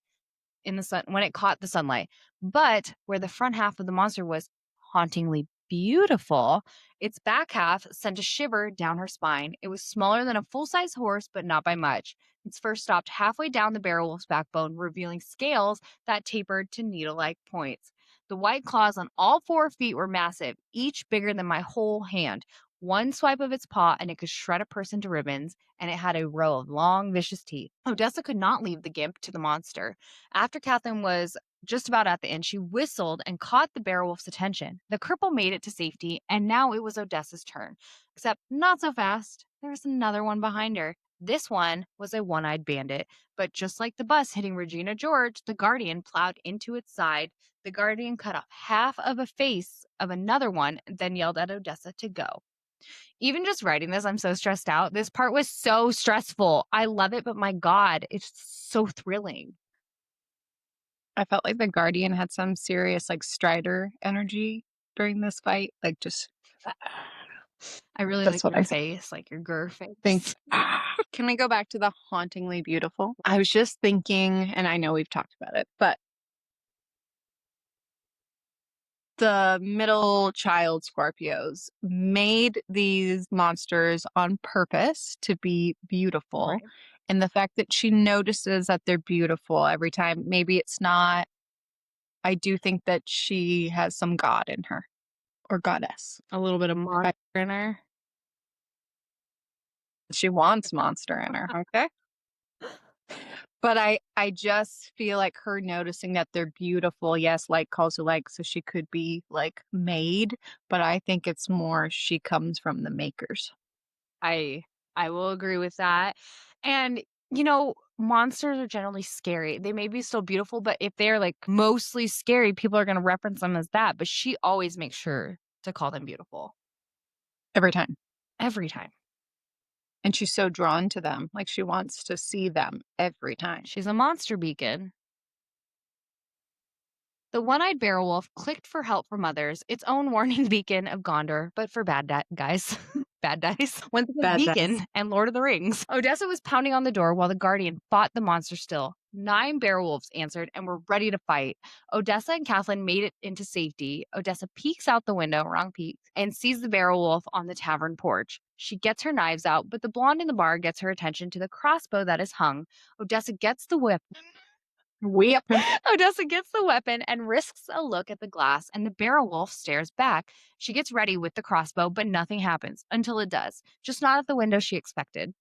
in the sun when it caught the sunlight. But where the front half of the monster was hauntingly beautiful, its back half sent a shiver down her spine. It was smaller than a full-size horse, but not by much. Its fur stopped halfway down the Beowulf's backbone, revealing scales that tapered to needle-like points. The white claws on all 4 feet were massive, each bigger than my whole hand. One swipe of its paw and it could shred a person to ribbons, and it had a row of long, vicious teeth. Odessa could not leave the gimp to the monster. After Catherine was just about at the end, she whistled and caught the Beowulf's attention. The cripple made it to safety, and now it was Odessa's turn. Except not so fast. There was another one behind her. This one was a one-eyed bandit, but just like the bus hitting Regina George, the Guardian plowed into its side. The Guardian cut off half of a face of another one, then yelled at Odessa to go. Even just writing this, I'm so stressed out. This part was so stressful. I love it, but my God, it's so thrilling. I felt like the Guardian had some serious like Strider energy during this fight. Like just I really that's like what your I think. face, like your grr face. Thanks. Can we go back to the hauntingly beautiful? I was just thinking, and I know we've talked about it, but the middle child Scorpios made these monsters on purpose to be beautiful. Right. And the fact that she notices that they're beautiful every time, maybe it's not, I do think that she has some god in her or goddess. A little bit of monster in her. She wants monster in her, okay? But I just feel like her noticing that they're beautiful. Yes, like calls to like, so she could be like made, but I think it's more she comes from the makers. I will agree with that. And monsters are generally scary. They may be still beautiful, but if they're like mostly scary, people are going to reference them as that. But she always makes sure to call them beautiful Every time. every time. And she's so drawn to them. Like she wants to see them every time. She's a monster beacon. The one-eyed Beowulf clicked for help from others, its own warning beacon of Gondor, but for guys. Bad guys. Went to the Bad beacon dice. and Lord of the Rings. Odessa was pounding on the door while the Guardian fought the monster still. 9 Beowulfs answered and were ready to fight. Odessa and Catelyn made it into safety. Odessa peeks out the window, wrong peek, and sees the Beowulf on the tavern porch. She gets her knives out, but the blonde in the bar gets her attention to the crossbow that is hung. Odessa gets the whip. Odessa gets the weapon and risks a look at the glass, and the Beowulf stares back. She gets ready with the crossbow, but nothing happens until it does. Just not at the window she expected.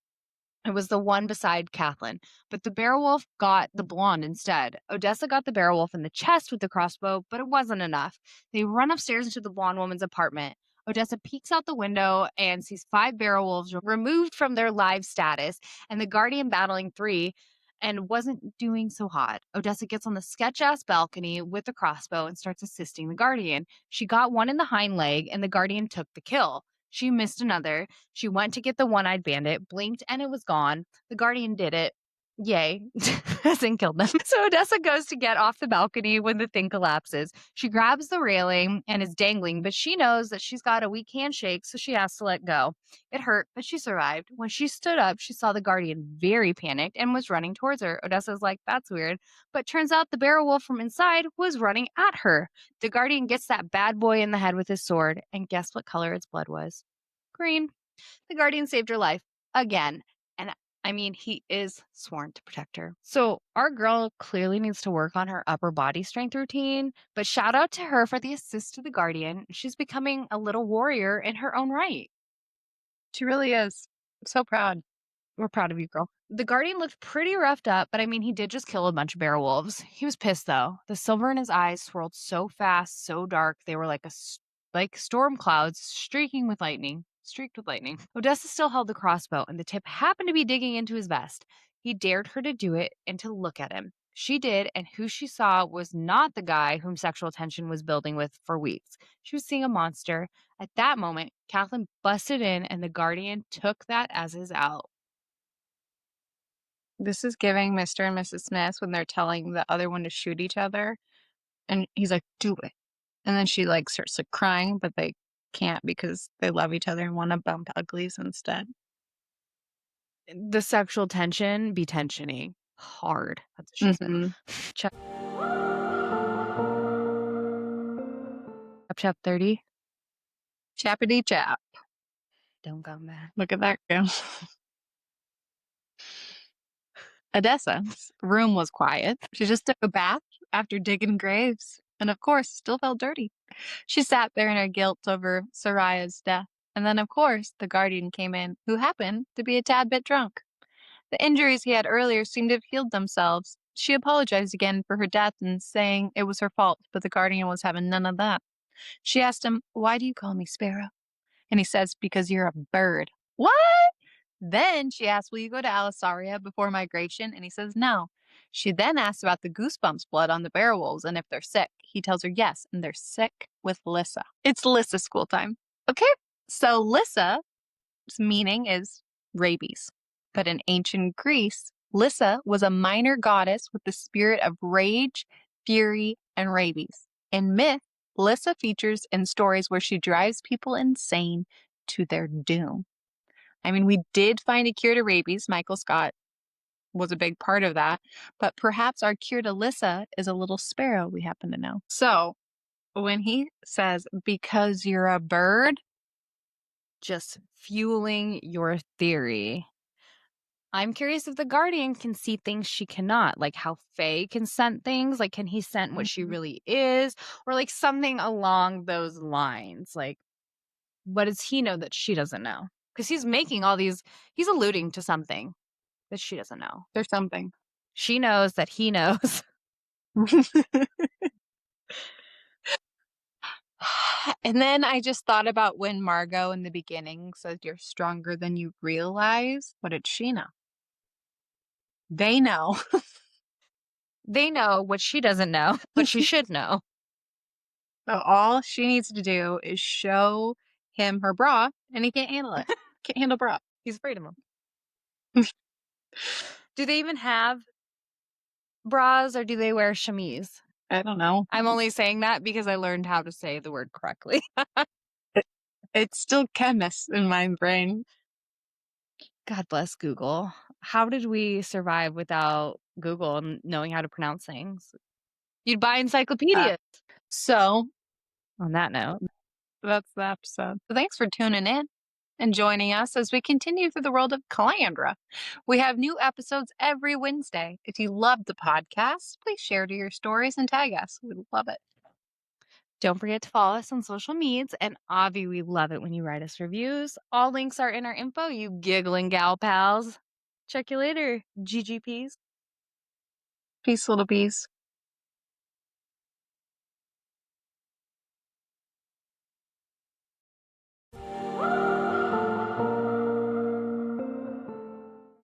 It was the one beside Catelyn, but the Beowulf got the blonde instead. Odessa got the Beowulf in the chest with the crossbow, but it wasn't enough. They run upstairs into the blonde woman's apartment. Odessa peeks out the window and sees 5 Beowulfs removed from their live status, and the Guardian battling 3 and wasn't doing so hot. Odessa gets on the sketch-ass balcony with the crossbow and starts assisting the Guardian. She got one in the hind leg, and the Guardian took the kill. She missed another. She went to get the one-eyed bandit, blinked, and it was gone. The Guardian did it. Yay. Hasn't killed them. So Odessa goes to get off the balcony when the thing collapses. She grabs the railing and is dangling, but she knows that she's got a weak handshake, so she has to let go. It hurt, but she survived. When she stood up, she saw the Guardian very panicked and was running towards her. Odessa's like, that's weird. But turns out the Beowulf from inside was running at her. The Guardian gets that bad boy in the head with his sword, and guess what color its blood was? Green. The Guardian saved her life again. And I mean, he is sworn to protect her. So our girl clearly needs to work on her upper body strength routine, but shout out to her for the assist to the Guardian. She's becoming a little warrior in her own right. She really is. So proud. We're proud of you, girl. The Guardian looked pretty roughed up, but I mean, he did just kill a bunch of Beowulfs. He was pissed though. The silver in his eyes swirled so fast, so dark, they were like storm clouds streaked with lightning. Odessa still held the crossbow, and the tip happened to be digging into his vest. He dared her to do it and to look at him. She did, and who she saw was not the guy whom sexual tension was building with for weeks. She was seeing a monster. At that moment, Catelyn busted in, and the Guardian took that as his out. This is giving Mr. and Mrs. Smith when they're telling the other one to shoot each other. And he's like, do it. And then she like starts like crying, but they can't because they love each other and want to bump uglies instead. The sexual tension be tensioning hard. That's what she said. Chap 30. Chappity chap. Don't come back. Look at that go. Odessa's room was quiet. She just took a bath after digging graves, and of course, still felt dirty. She sat there in her guilt over Soraya's death, and then, of course, the Guardian came in, who happened to be a tad bit drunk. The injuries he had earlier seemed to have healed themselves. She apologized again for her death and saying it was her fault, but the Guardian was having none of that. She asked him, "Why do you call me Sparrow?" And he says, "Because you're a bird." What? Then she asks, "Will you go to Alisaria before migration?" And he says, "No." She then asks about the goosebumps blood on the Bariwolves and if they're sick. He tells her yes, and they're sick with Lissa. It's Lissa school time. Okay, so Lissa's meaning is rabies. But in ancient Greece, Lissa was a minor goddess with the spirit of rage, fury, and rabies. In myth, Lissa features in stories where she drives people insane to their doom. I mean, we did find a cure to rabies. Michael Scott was a big part of that. But perhaps our cure to Lissa is a little sparrow we happen to know. So when he says, "Because you're a bird," just fueling your theory. I'm curious if the Guardian can see things she cannot, like how Fae can scent things. Like, can he scent what she really is? Or like something along those lines. Like, what does he know that she doesn't know? Because he's making all these, he's alluding to something that she doesn't know. There's something. She knows that he knows. And then I just thought about when Margot in the beginning says you're stronger than you realize. What did she know? They know. They know what she doesn't know, but she should know. So all she needs to do is show him her bra, and he can't handle it. Can't handle bra. He's afraid of him. Do they even have bras or do they wear chemise? I don't know. I'm only saying that because I learned how to say the word correctly. It, it's still chemist in my brain. God bless Google. How did we survive without Google and knowing how to pronounce things? You'd buy encyclopedias. So On that note, that's the episode. So thanks for tuning in and joining us as we continue through the world of Calandra. We have new episodes every Wednesday. If you loved the podcast, please share to your stories and tag us. We'd love it. don't forget to follow us on social medias. And Avi, we love it when you write us reviews. All links are in our info, you giggling gal pals. Check you later, GGPs. Peace, little bees.